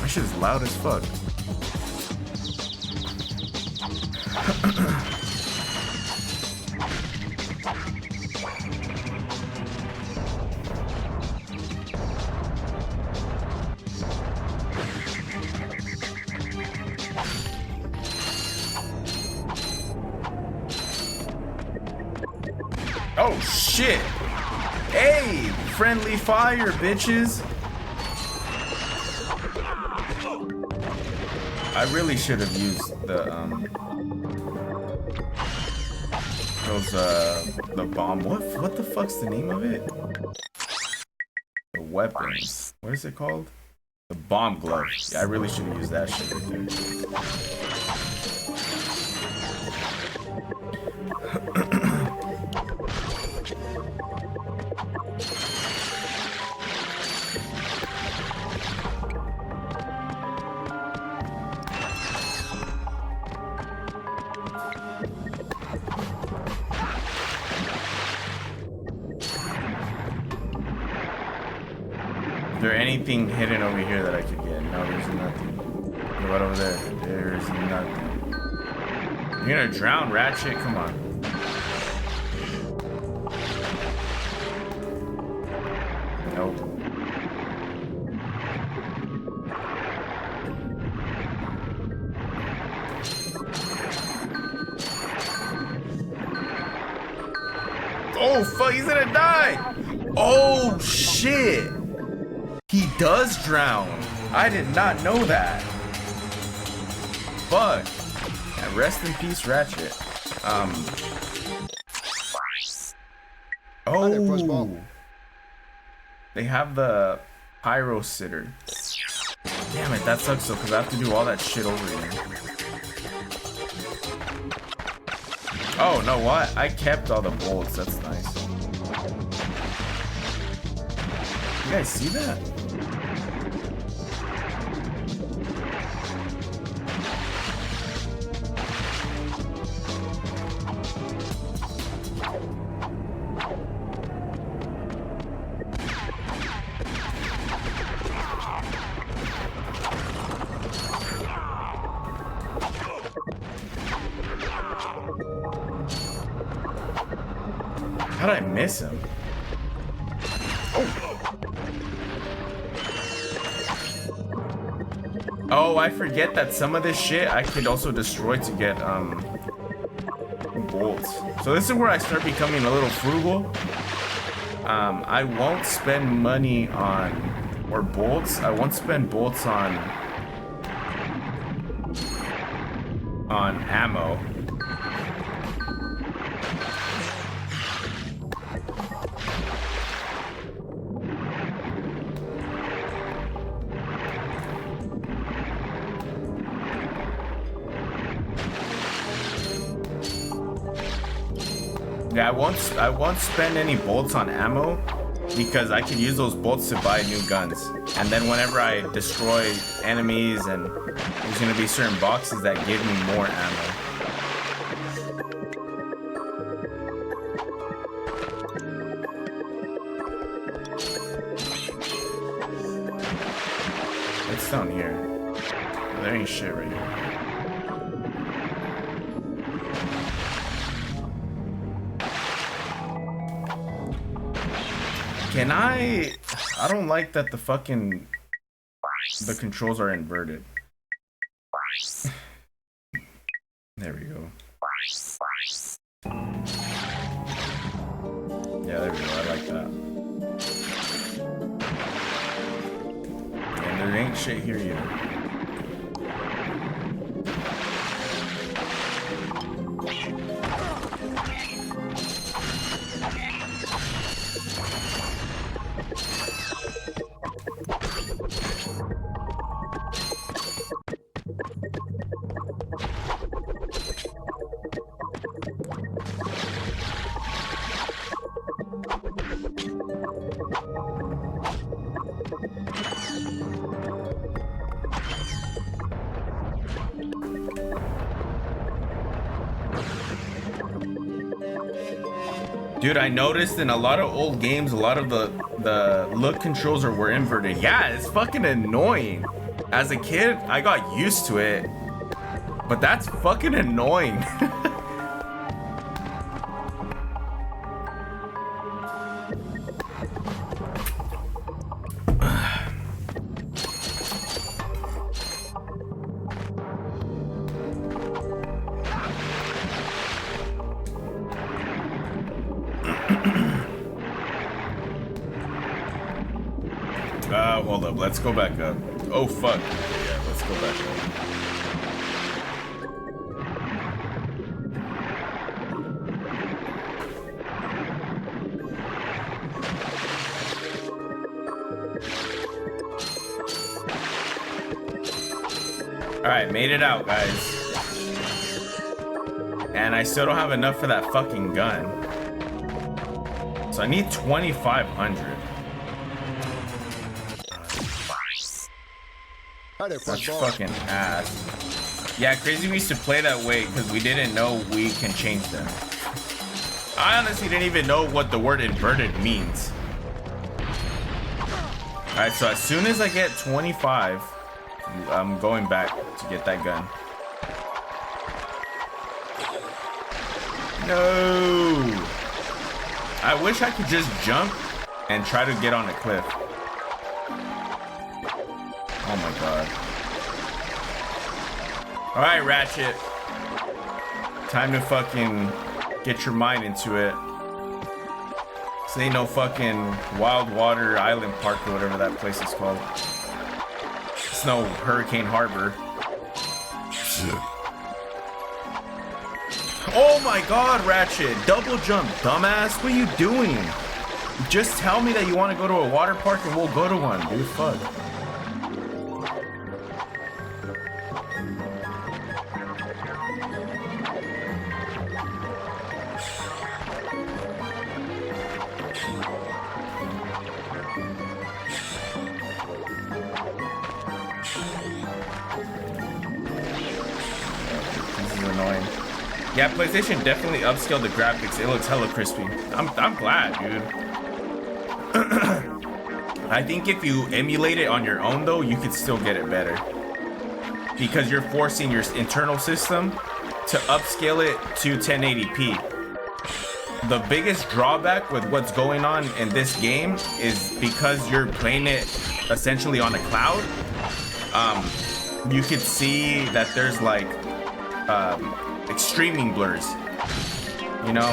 [SPEAKER 1] That shit is loud as fuck. Oh shit! Hey, friendly fire, bitches! I really should have used the the bomb. What the fuck's the name of it? The weapons. What is it called? The bomb glove. Yeah, I really should have used that shit right there. Is there anything hidden over here that I could get? No, there's nothing. What over there? There's nothing. You're gonna drown, Ratchet? Come on. Nope. Oh fuck, he's gonna die! Oh shit! He does drown. I did not know that. Fuck. Yeah, rest in peace, Ratchet. Oh. They have the pyro sitter. Damn it, that sucks though, because I have to do all that shit over again. Oh, no, what? I kept all the bolts. That's nice. You guys see that? How did I miss him? Oh, I forget that some of this shit I could also destroy to get bolts. So this is where I start becoming a little frugal. I won't spend money on bolts. I won't spend bolts on ammo. Yeah, I won't spend any bolts on ammo because I can use those bolts to buy new guns. And then whenever I destroy enemies, and there's gonna be certain boxes that give me more ammo. It's down here. There ain't shit right here. Can I don't like that the controls are inverted. There we go. Yeah, there we go. I like that. And there ain't shit here either. Dude, I noticed in a lot of old games, a lot of the look controls were inverted. Yeah, it's fucking annoying. As a kid, I got used to it, but that's fucking annoying. Hold up, let's go back up. Oh fuck. Yeah, let's go back up. Alright, made it out, guys. And I still don't have enough for that fucking gun. So I need 2,500. That's fucking ass. Yeah, crazy we used to play that way because we didn't know we can change them. I honestly didn't even know what the word inverted means. Alright, so as soon as I get 25, I'm going back to get that gun. No! I wish I could just jump and try to get on a cliff. Oh my god. Alright, Ratchet. Time to fucking get your mind into it. This ain't no fucking Wild Water Island Park or whatever that place is called. It's no Hurricane Harbor. Oh my god, Ratchet. Double jump, dumbass. What are you doing? Just tell me that you want to go to a water park and we'll go to one, dude. Fuck. Yeah, PlayStation definitely upscaled the graphics. It looks hella crispy. I'm glad, dude. I think if you emulate it on your own, though, you could still get it better. Because you're forcing your internal system to upscale it to 1080p. The biggest drawback with what's going on in this game is because you're playing it essentially on a cloud. You could see that there's like extreming blurs, you know,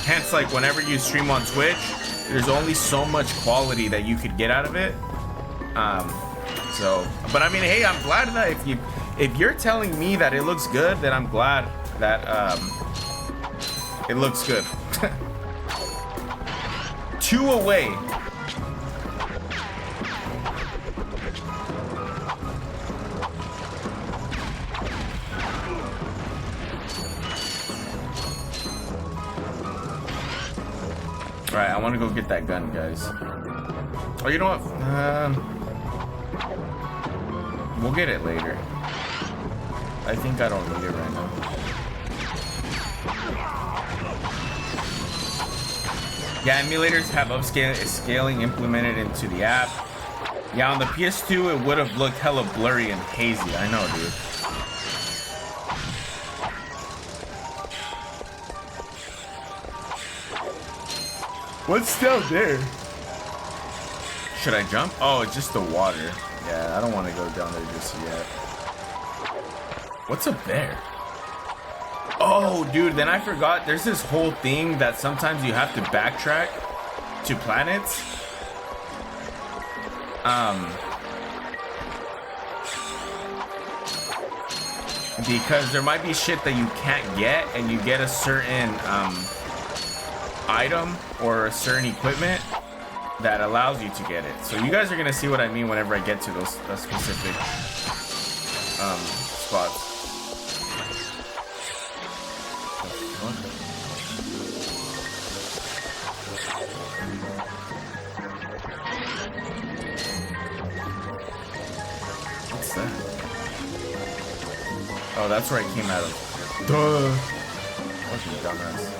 [SPEAKER 1] hence like whenever you stream on Twitch, there's only so much quality that you could get out of it. So but I mean, hey, I'm glad that if you're telling me that it looks good, then I'm glad that it looks good. 2 away. Alright, I want to go get that gun, guys. Oh, you know what? We'll get it later. I think I don't need it right now. Yeah, emulators have upscaling implemented into the app. Yeah, on the PS2, it would have looked hella blurry and hazy. I know, dude. What's down there? Should I jump? Oh, it's just the water. Yeah, I don't want to go down there just yet. What's up there? Oh, dude, then I forgot. There's this whole thing that sometimes you have to backtrack to planets. Because there might be shit that you can't get, and you get a certain item or a certain equipment that allows you to get it. So you guys are gonna see what I mean whenever I get to those specific spots. What's that? Oh, that's where I came out of. Duh. Fucking dumbass.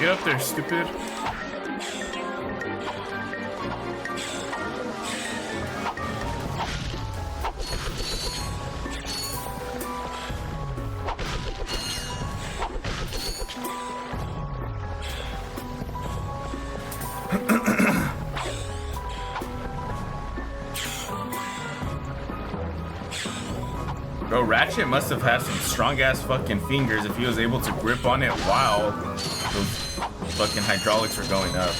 [SPEAKER 1] Get up there, stupid. Bro, Ratchet must have had some strong ass fucking fingers if he was able to grip on it while those fucking hydraulics were going up.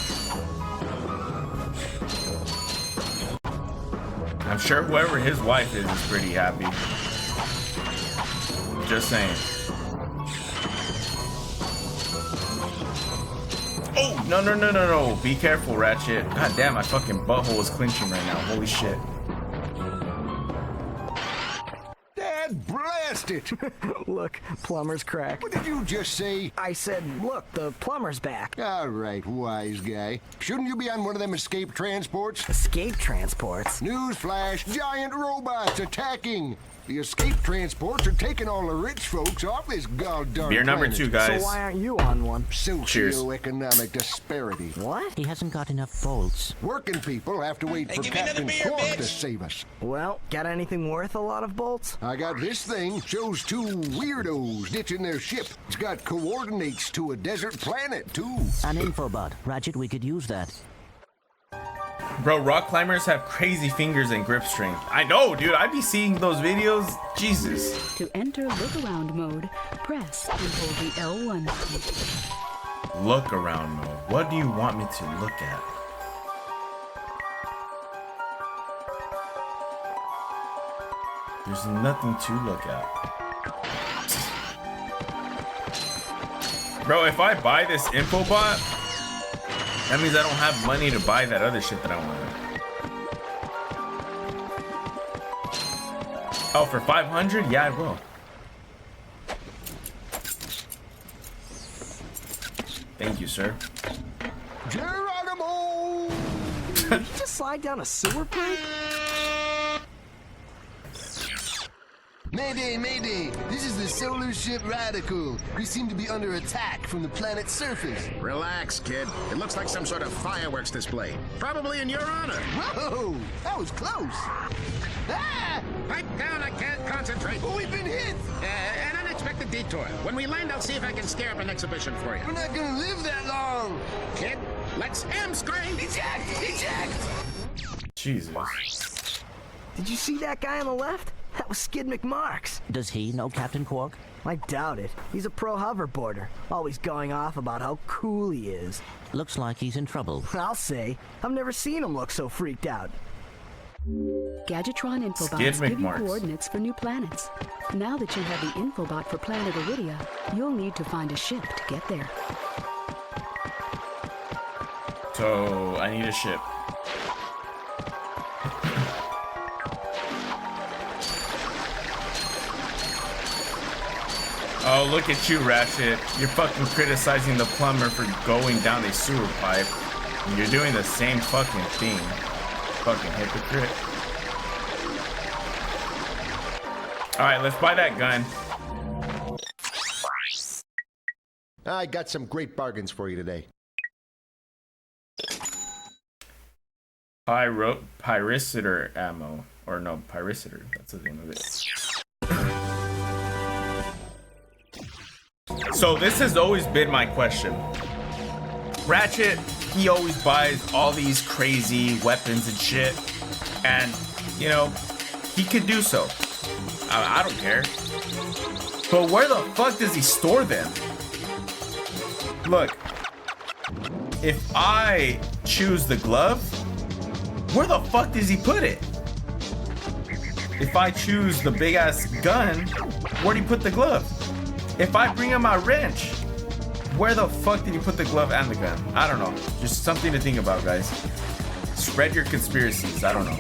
[SPEAKER 1] I'm sure whoever his wife is pretty happy. Just saying. Oh, no. Be careful, Ratchet. God damn, my fucking butthole is clenching right now. Holy shit.
[SPEAKER 9] Blast it!
[SPEAKER 6] Look, plumber's crack.
[SPEAKER 9] What did you just say?
[SPEAKER 6] I said, look, the plumber's back.
[SPEAKER 9] All right, wise guy. Shouldn't you be on one of them escape transports?
[SPEAKER 6] Escape transports?
[SPEAKER 9] Newsflash, giant robots attacking! The escape transports are taking all the rich folks off this goddamn
[SPEAKER 1] Beer number
[SPEAKER 9] planet.
[SPEAKER 1] 2, guys.
[SPEAKER 6] So why aren't you on one?
[SPEAKER 9] Socioeconomic disparity.
[SPEAKER 6] What?
[SPEAKER 5] He hasn't got enough bolts.
[SPEAKER 9] Working people have to wait for
[SPEAKER 3] give me another
[SPEAKER 9] Captain
[SPEAKER 3] beer,
[SPEAKER 9] Quark to
[SPEAKER 3] bitch.
[SPEAKER 9] save us.
[SPEAKER 6] Well, got anything worth a lot of bolts?
[SPEAKER 9] I got this thing. Shows 2 weirdos ditching their ship. It's got coordinates to a desert planet, too.
[SPEAKER 5] An infobot. Ratchet, we could use that.
[SPEAKER 1] Bro, rock climbers have crazy fingers and grip strength. I know, dude. I be seeing those videos. Jesus.
[SPEAKER 4] To enter look around mode, press and hold the L1 key.
[SPEAKER 1] Look around mode. What do you want me to look at? There's nothing to look at. Bro, if I buy this infobot, that means I don't have money to buy that other shit that I want. Oh, for 500? Yeah, I will. Thank you, sir.
[SPEAKER 9] Geronimo!
[SPEAKER 6] Did you just slide down a sewer pipe?
[SPEAKER 10] Mayday, mayday! This is the solar ship Radical. We seem to be under attack from the planet's surface.
[SPEAKER 11] Relax, kid. It looks like some sort of fireworks display. Probably in your honor.
[SPEAKER 10] Whoa! That was close! Ah!
[SPEAKER 11] Pipe down, I can't concentrate.
[SPEAKER 10] Oh, we've been hit!
[SPEAKER 11] An unexpected detour. When we land, I'll see if I can scare up an exhibition for you.
[SPEAKER 10] We're not gonna live that long!
[SPEAKER 11] Kid, let's M-screen!
[SPEAKER 10] Eject! Eject!
[SPEAKER 1] Jesus.
[SPEAKER 6] Did you see that guy on the left? That was Skid McMarks.
[SPEAKER 5] Does he know Captain Quark?
[SPEAKER 6] I doubt it. He's a pro hoverboarder, always going off about how cool he is.
[SPEAKER 5] Looks like he's in trouble.
[SPEAKER 6] I'll say. I've never seen him look so freaked out.
[SPEAKER 4] Gadgetron
[SPEAKER 1] Skid
[SPEAKER 4] infobots give you
[SPEAKER 1] McMarks.
[SPEAKER 4] coordinates for new planets. Now that you have the infobot for planet Iridia, you'll need to find a ship to get there.
[SPEAKER 1] So, I need a ship. Oh, look at you, Ratchet. You're fucking criticizing the plumber for going down a sewer pipe. And you're doing the same fucking thing. Fucking hypocrite. Alright, let's buy that gun.
[SPEAKER 9] I got some great bargains for you today.
[SPEAKER 1] Pyricitor ammo. Or no, Pyricitor. That's the name of it. So this has always been my question. Ratchet, he always buys all these crazy weapons and shit. And, you know, he could do so. I don't care. But where the fuck does he store them? Look, if I choose the glove, where the fuck does he put it? If I choose the big ass gun, where do you put the glove? If I bring him my wrench, where the fuck did he put the glove and the gun? I don't know. Just something to think about, guys. Spread your conspiracies. I don't know.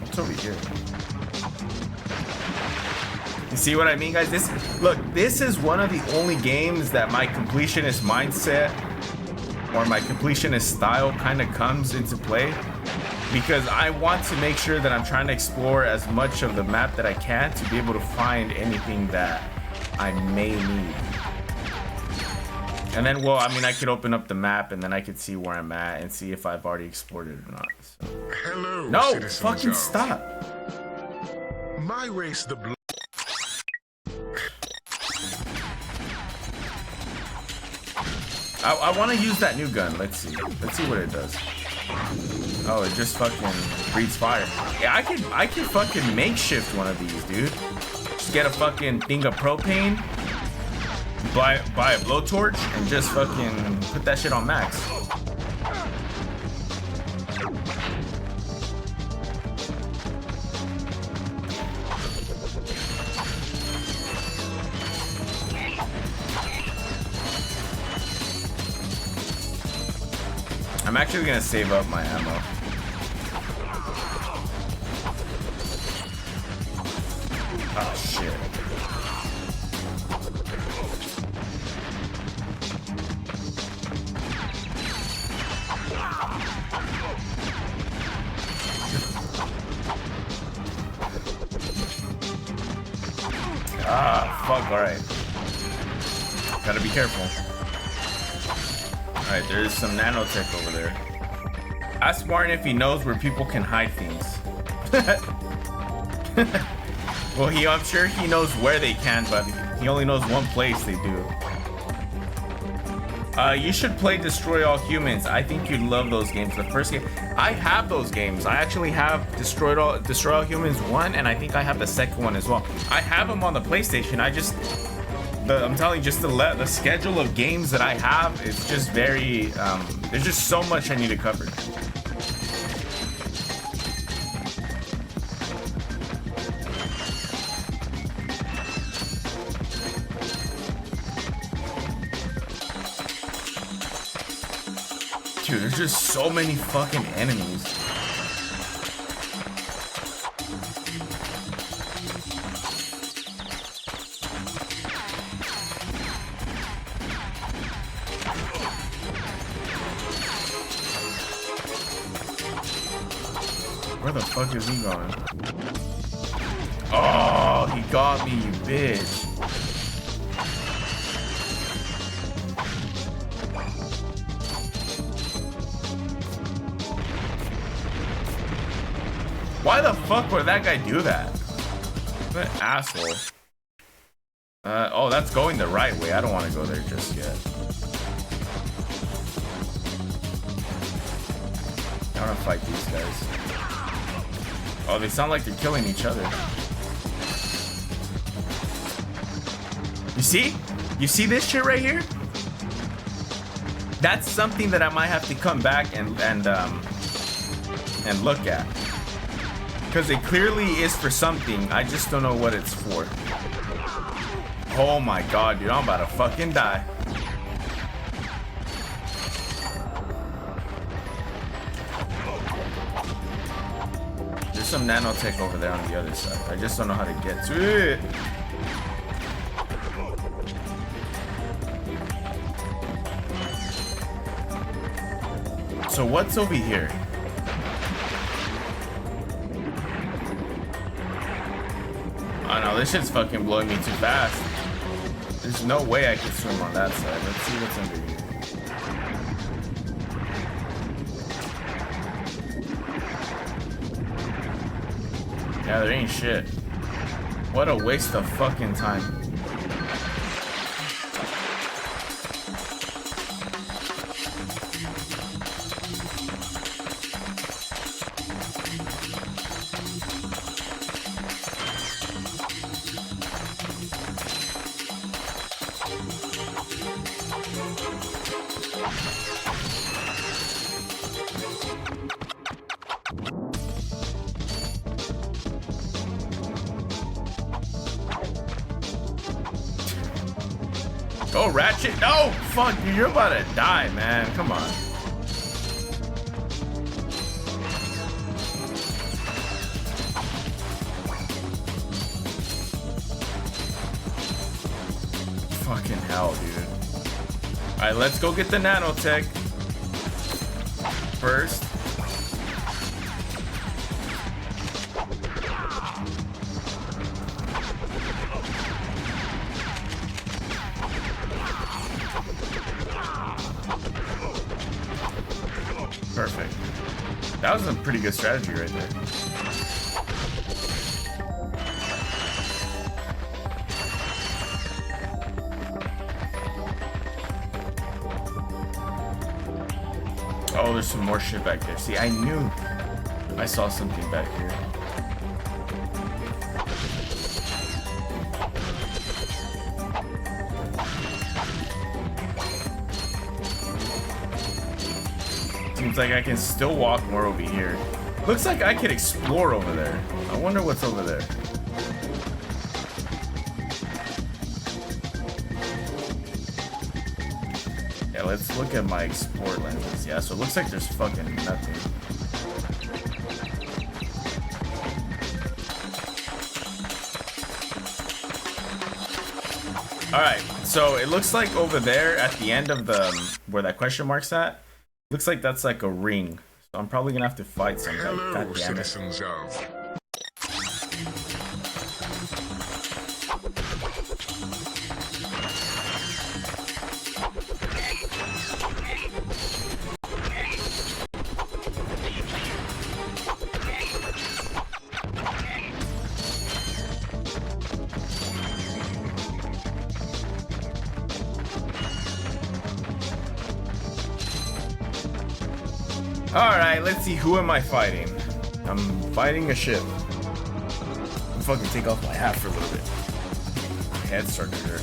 [SPEAKER 1] What's over here? You see what I mean, guys? This is one of the only games that my completionist mindset or my completionist style kind of comes into play, because I want to make sure that I'm trying to explore as much of the map that I can to be able to find anything that I may need. And then, well, I mean, I could open up the map and then I could see where I'm at and see if I've already explored it or not. So.
[SPEAKER 7] Hello,
[SPEAKER 1] no,
[SPEAKER 7] citizens
[SPEAKER 1] fucking
[SPEAKER 7] of
[SPEAKER 1] stop.
[SPEAKER 7] My race, the blue.
[SPEAKER 1] I want to use that new gun. Let's see. Let's see what it does. Oh, it just fucking breathes fire. Yeah, I could fucking makeshift one of these, dude. Just get a fucking thing of propane, buy a blowtorch, and just fucking put that shit on max. I'm actually gonna save up my ammo. Oh shit. Ah, fuck, alright. Gotta be careful. Alright, there's some nanotech over there. Ask Martin if he knows where people can hide things. Well, I'm sure he knows where they can, but he only knows one place they do. You should play Destroy All Humans. I think you'd love those games. The first game, I have those games. I actually have Destroy All Humans 1, and I think I have the second one as well. I have them on the PlayStation. I'm telling you, just the schedule of games that I have is just very, there's just so much I need to cover. Dude, there's just so many fucking enemies. Where the fuck is he going? Oh, he got me, you bitch. Why the fuck would that guy do that? What an asshole. Oh, that's going the right way. I don't want to go there just yet. I want to fight these guys. Oh, they sound like they're killing each other. You see? You see this shit right here? That's something that I might have to come back and look at. Because it clearly is for something. I just don't know what it's for. Oh my god, dude. I'm about to fucking die. There's some nanotech over there on the other side. I just don't know how to get to it. So what's over here? Oh no, this shit's fucking blowing me too fast. There's no way I can swim on that side. Let's see what's under here. Yeah, there ain't shit. What a waste of fucking time. Go, Ratchet. No! Fuck, dude, you're about to die, man. Come on. Fucking hell, dude. Alright, let's go get the nanotech. first. Perfect. That was a pretty good strategy right there. Oh, there's some more shit back there. See, I knew I saw something back here. Seems like I can still walk more over here. Looks like I could explore over there. I wonder what's over there. Yeah, let's look at my explore lenses. Yeah, so it looks like there's fucking nothing. Alright, so it looks like over there at the end of the where that question mark's at, looks like that's like a ring. So I'm probably gonna have to fight some guy.
[SPEAKER 7] Hello, citizens of.
[SPEAKER 1] Alright, let's see, who am I fighting? I'm fighting a ship. I'm fucking take off my hat for a little bit. My head started to hurt.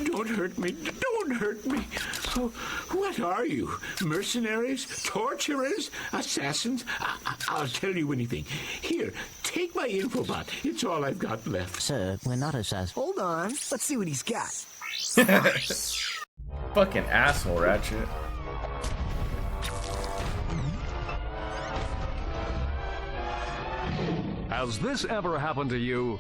[SPEAKER 8] Don't hurt me. Don't hurt me. Oh, what are you? Mercenaries? Torturers? Assassins? I'll tell you anything. Here, take my infobot. It's all I've got left.
[SPEAKER 5] Sir, we're not assassins.
[SPEAKER 6] Hold on. Let's see what he's got.
[SPEAKER 1] Fucking asshole, Ratchet.
[SPEAKER 12] Has this ever happened to you?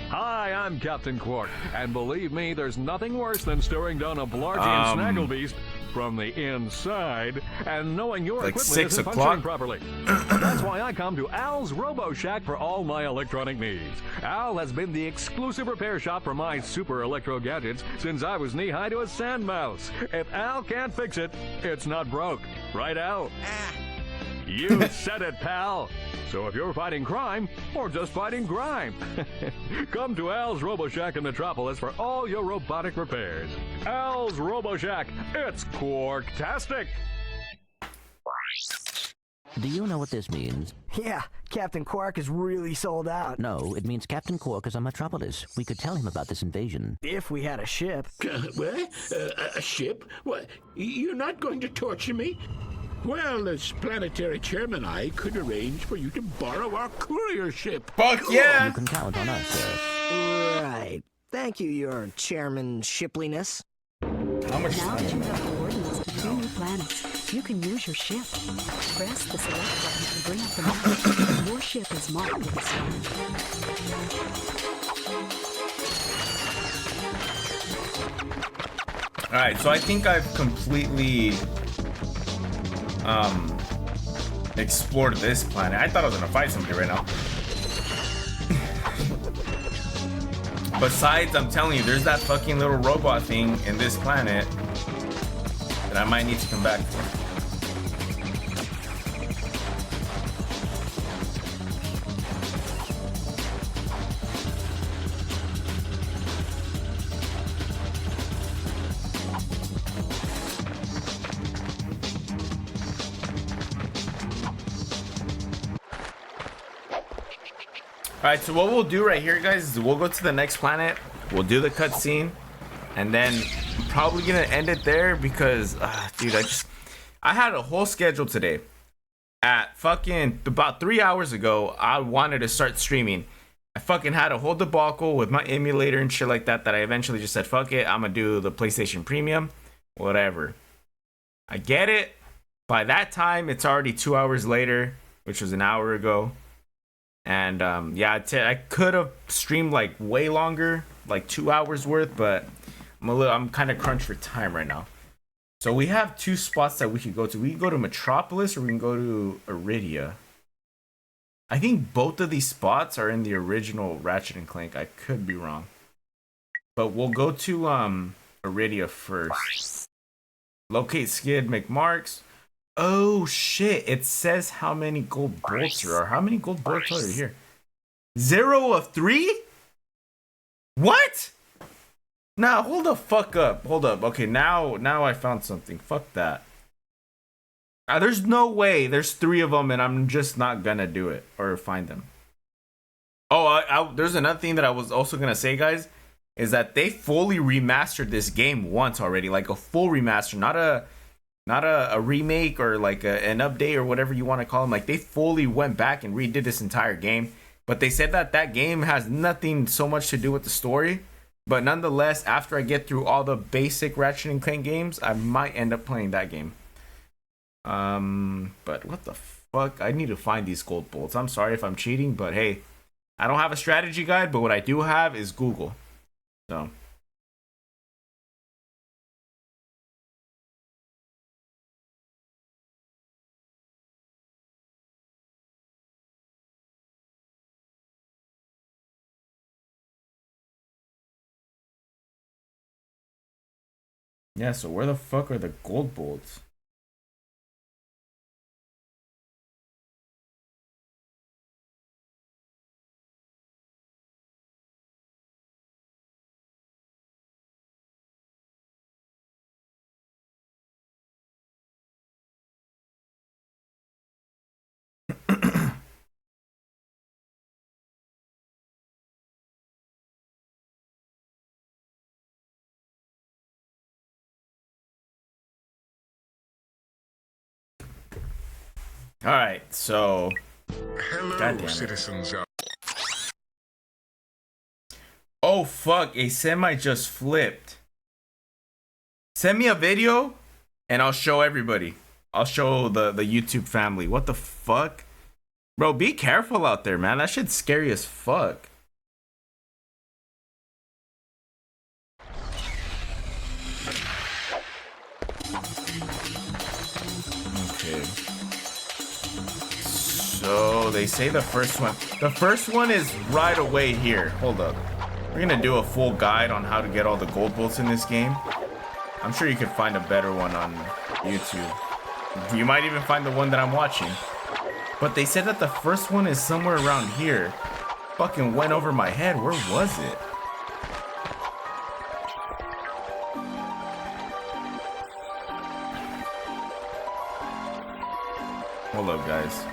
[SPEAKER 12] Hi, I'm Captain Quark, and believe me, there's nothing worse than staring down a Blargian snagglebeast from the inside and knowing your
[SPEAKER 1] like
[SPEAKER 12] equipment
[SPEAKER 1] 6
[SPEAKER 12] isn't
[SPEAKER 1] o'clock?
[SPEAKER 12] functioning properly. That's why I come to Al's Robo Shack for all my electronic needs. Al has been the exclusive repair shop for my super electro gadgets since I was knee-high to a sand mouse. If Al can't fix it, it's not broke. Right, Al? You said it, pal. So if you're fighting crime, or just fighting grime, come to Al's Robo Shack in Metropolis for all your robotic repairs. Al's Robo Shack, it's Quark-tastic.
[SPEAKER 5] Do you know what this means?
[SPEAKER 6] Yeah, Captain Quark is really sold out.
[SPEAKER 5] No, it means Captain Quark is on Metropolis. We could tell him about this invasion.
[SPEAKER 6] If we had a ship.
[SPEAKER 8] What? A ship? What? You're not going to torture me? Well, as planetary chairman, I could arrange for you to borrow our courier ship.
[SPEAKER 1] Fuck yeah!
[SPEAKER 5] You can count on us, sir.
[SPEAKER 6] Right. Thank you, your chairman shipliness.
[SPEAKER 1] How much
[SPEAKER 4] Now
[SPEAKER 1] time?
[SPEAKER 4] that you have coordinates to 2 new planets, you can use your ship. Press the select button to bring up the map. Your ship is marked with a star.
[SPEAKER 1] Alright, so I think I've completely explored this planet. I thought I was gonna fight somebody right now. Besides, I'm telling you, there's that fucking little robot thing in this planet that I might need to come back for. Alright, so what we'll do right here, guys, is we'll go to the next planet. We'll do the cutscene. And then I'm probably going to end it there because, dude, I had a whole schedule today. At fucking about 3 hours ago, I wanted to start streaming. I fucking had a whole debacle with my emulator and shit like that I eventually just said, fuck it, I'm gonna do the PlayStation Premium. Whatever. I get it. By that time, it's already 2 hours later, which was an hour ago. And yeah, I could have streamed like way longer, like 2 hours worth, but I'm kind of crunched for time right now. So we have two spots that we could go to. We can go to Metropolis or we can go to Iridia. I think both of these spots are in the original Ratchet and Clank. I could be wrong. But we'll go to Iridia first. Locate skid, make marks. Oh shit, it says how many gold bolts there are. How many gold bolts are here? 0 of 3? What? Nah, hold the fuck up. Hold up. Okay, now I found something. Fuck that. There's no way there's 3 of them and I'm just not gonna do it or find them. Oh, there's another thing that I was also gonna say, guys, is that they fully remastered this game once already, like a full remaster, not a remake or like an update or whatever you want to call them. Like they fully went back and redid this entire game, but they said that game has nothing so much to do with the story. But nonetheless, after I get through all the basic Ratchet and Clank games, I might end up playing that game. But what the fuck? I need to find these gold bolts. I'm sorry if I'm cheating, but hey, I don't have a strategy guide, but what I do have is Google. So. Yeah, so where the fuck are the gold bolts? All right, so
[SPEAKER 7] hello, citizens.
[SPEAKER 1] Oh fuck, a semi just flipped. Send me a video and I'll show everybody. I'll show the YouTube family. What the fuck? Bro, be careful out there, man. That shit's scary as fuck. Okay. So they say the first one is right away here. Hold up. We're gonna do a full guide on how to get all the gold bolts in this game. I'm sure you could find a better one on YouTube. You might even find the one that I'm watching. But they said that the first one is somewhere around here. Fucking went over my head. Where was it? Hold up, guys.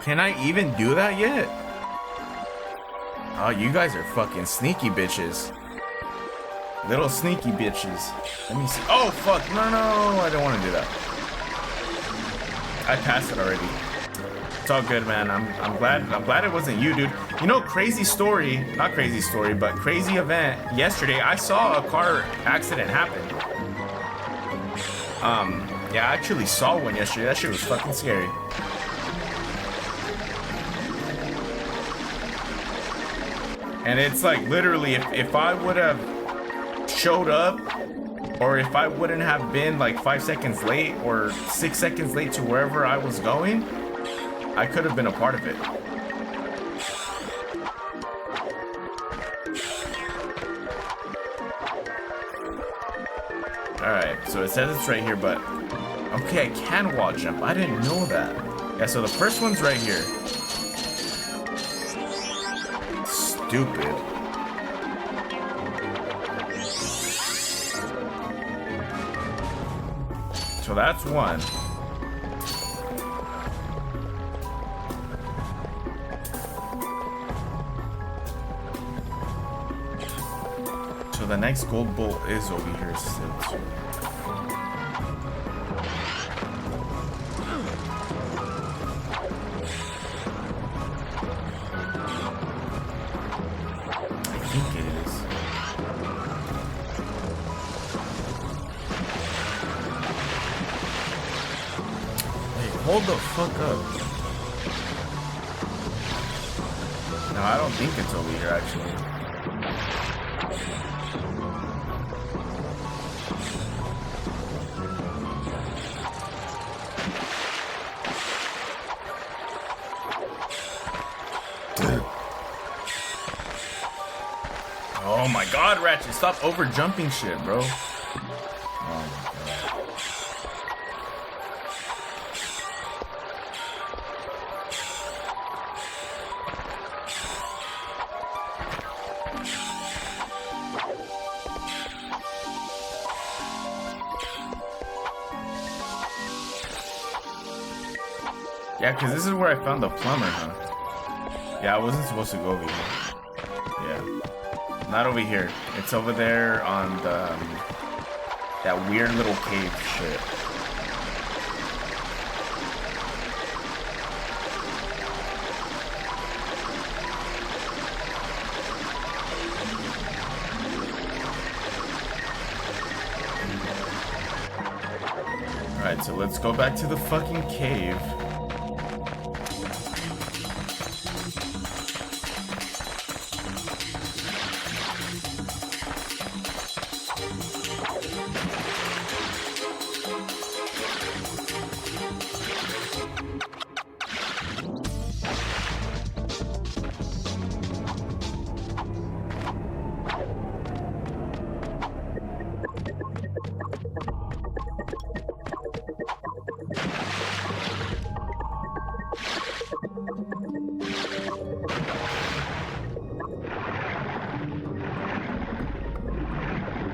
[SPEAKER 1] Can I even do that yet? Oh, you guys are fucking sneaky bitches. Little sneaky bitches. Let me see. Oh, fuck. No, I don't want to do that. I passed it already. It's all good, man. I'm glad it wasn't you, dude. You know, crazy story. Not crazy story, but crazy event. Yesterday, I saw a car accident happen. Yeah, I actually saw one yesterday. That shit was fucking scary. And it's like literally if I would have showed up or if I wouldn't have been like 5 seconds late or 6 seconds late to wherever I was going, I could have been a part of it. Alright, so it says it's right here, but okay, I can wall jump. I didn't know that. Yeah, so the first one's right here. Stupid. So that's one. So the next gold bolt is over here still too. I think it is. Wait, hold the fuck up. No, I don't think it's over here actually. Oh my god, Ratchet, stop over jumping shit, bro. Oh my god. Yeah, because this is where I found the plumber, huh? Yeah, I wasn't supposed to go over here. Yeah. Not over here. It's over there on the that weird little cave shit. Alright, so let's go back to the fucking cave.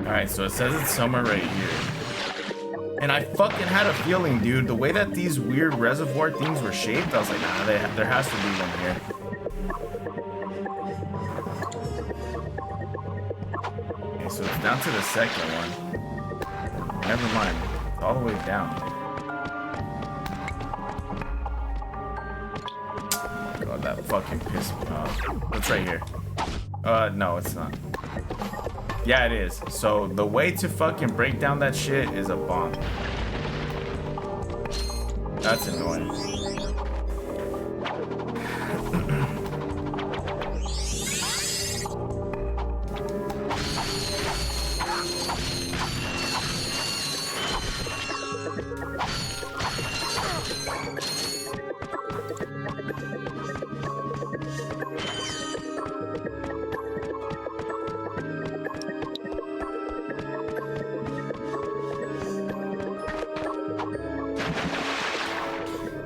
[SPEAKER 1] Alright, so it says it's somewhere right here. And I fucking had a feeling, dude. The way that these weird reservoir things were shaped, I was like, nah, there has to be one here. Okay, so it's down to the second one. Never mind. It's all the way down. God, that fucking pissed me off. What's right here? No, it's not. Yeah, it is. So the way to fucking break down that shit is a bomb. That's annoying.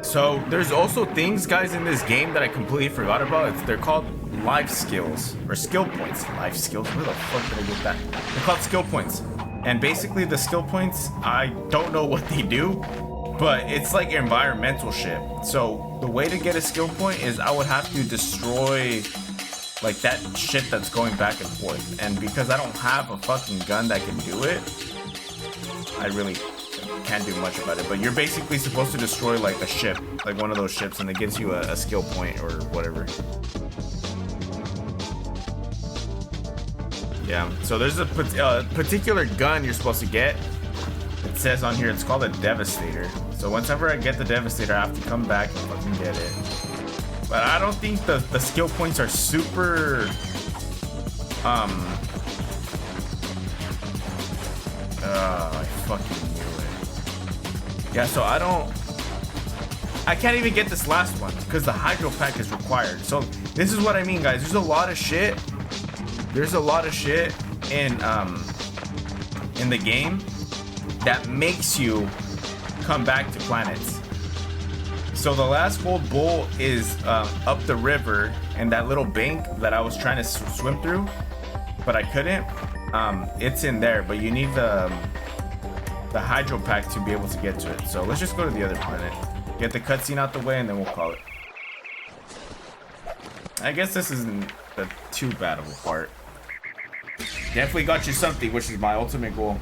[SPEAKER 1] So there's also things, guys, in this game that I completely forgot about. They're called life skills or skill points. Life skills? Where the fuck did I get that? They're called skill points. And basically the skill points, I don't know what they do, but it's like environmental shit. So the way to get a skill point is I would have to destroy like that shit that's going back and forth. And because I don't have a fucking gun that can do it, I really can't do much about it. But you're basically supposed to destroy like a ship, like one of those ships, and it gives you a skill point or whatever. Yeah, so there's a particular gun you're supposed to get. It says on here it's called a Devastator. So whenever I get the Devastator, I have to come back and fucking get it. But I don't think the skill points are super I fucking knew it. Yeah, so I can't even get this last one because the hydro pack is required. So this is what I mean, guys. There's a lot of shit. There's a lot of shit in the game that makes you come back to planets. So the last gold bolt is up the river and that little bank that I was trying to swim through, but I couldn't. It's in there, but you need the the hydro pack to be able to get to it. So let's just go to the other planet, get the cutscene out the way, and then we'll call it. I guess this isn't too bad of a part. Definitely got you something, which is my ultimate goal.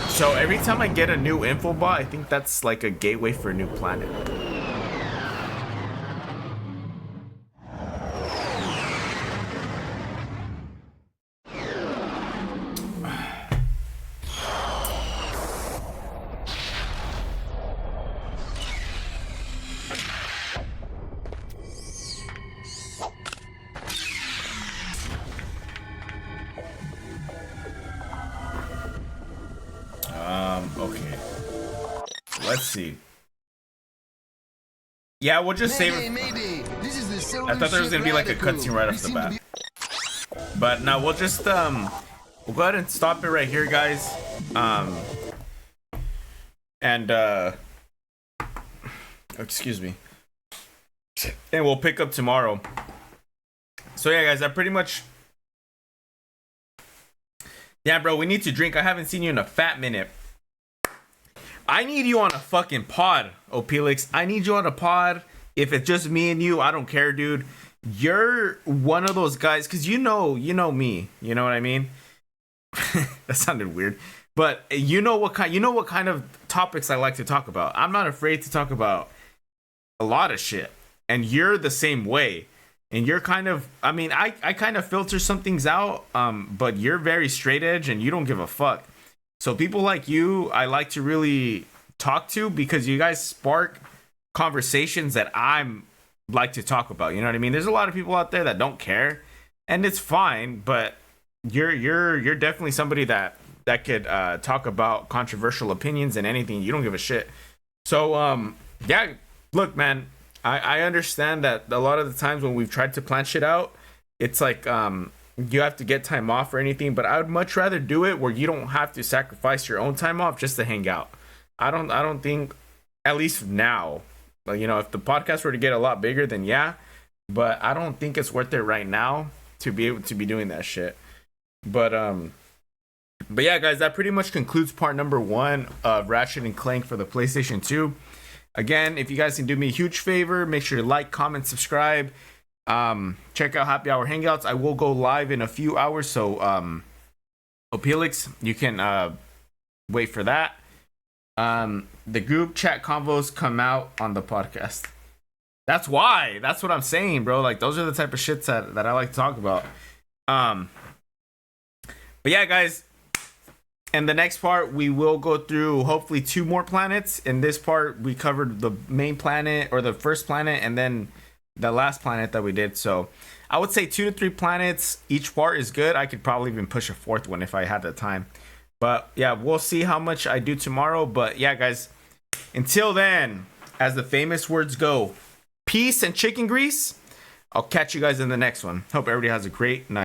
[SPEAKER 1] So every time I get a new info bot, I think that's like a gateway for a new planet. Okay. Let's see. Yeah, we'll just save it.
[SPEAKER 10] This is the
[SPEAKER 1] I thought there was gonna be like a cutscene right off the bat. But now we'll just we'll go ahead and stop it right here, guys. Excuse me. And we'll pick up tomorrow. So yeah, guys, I pretty much. Yeah, bro, we need to drink. I haven't seen you in a fat minute. I need you on a fucking pod, Opelix. I need you on a pod. If it's just me and you, I don't care, dude. You're one of those guys, because you know me. You know what I mean? That sounded weird. But you know what kind of topics I like to talk about. I'm not afraid to talk about a lot of shit. And you're the same way. And you're kind of, I mean, I kind of filter some things out, but you're very straight edge and you don't give a fuck. So people like you, I like to really talk to because you guys spark conversations that I'm like to talk about. You know what I mean? There's a lot of people out there that don't care, and it's fine. But you're definitely somebody that could talk about controversial opinions and anything. You don't give a shit. So yeah, look, man, I understand that a lot of the times when we've tried to plan shit out, it's like you have to get time off or anything, but I would much rather do it where you don't have to sacrifice your own time off just to hang out. I don't think, at least now, you know, if the podcast were to get a lot bigger, then yeah, but I don't think it's worth it right now to be able to be doing that shit. But yeah, guys, that pretty much concludes part number 1 of Ratchet and Clank for the PlayStation 2. Again, if you guys can do me a huge favor, make sure to like, comment, subscribe. Check out Happy Hour Hangouts. I will go live in a few hours, so Opelix, you can wait for that. The group chat convos come out on the podcast. That's why. That's what I'm saying, bro. Like, those are the type of shits that I like to talk about. But yeah, guys, in the next part, we will go through hopefully 2 more planets. In this part, we covered the main planet, or the first planet, and then the last planet that we did. So I would say 2 to 3 planets each part is good. I could probably even push a 4th one if I had the time. But yeah, we'll see how much I do tomorrow. But yeah, guys, until then, as the famous words go, peace and chicken grease. I'll catch you guys in the next one. Hope everybody has a great night.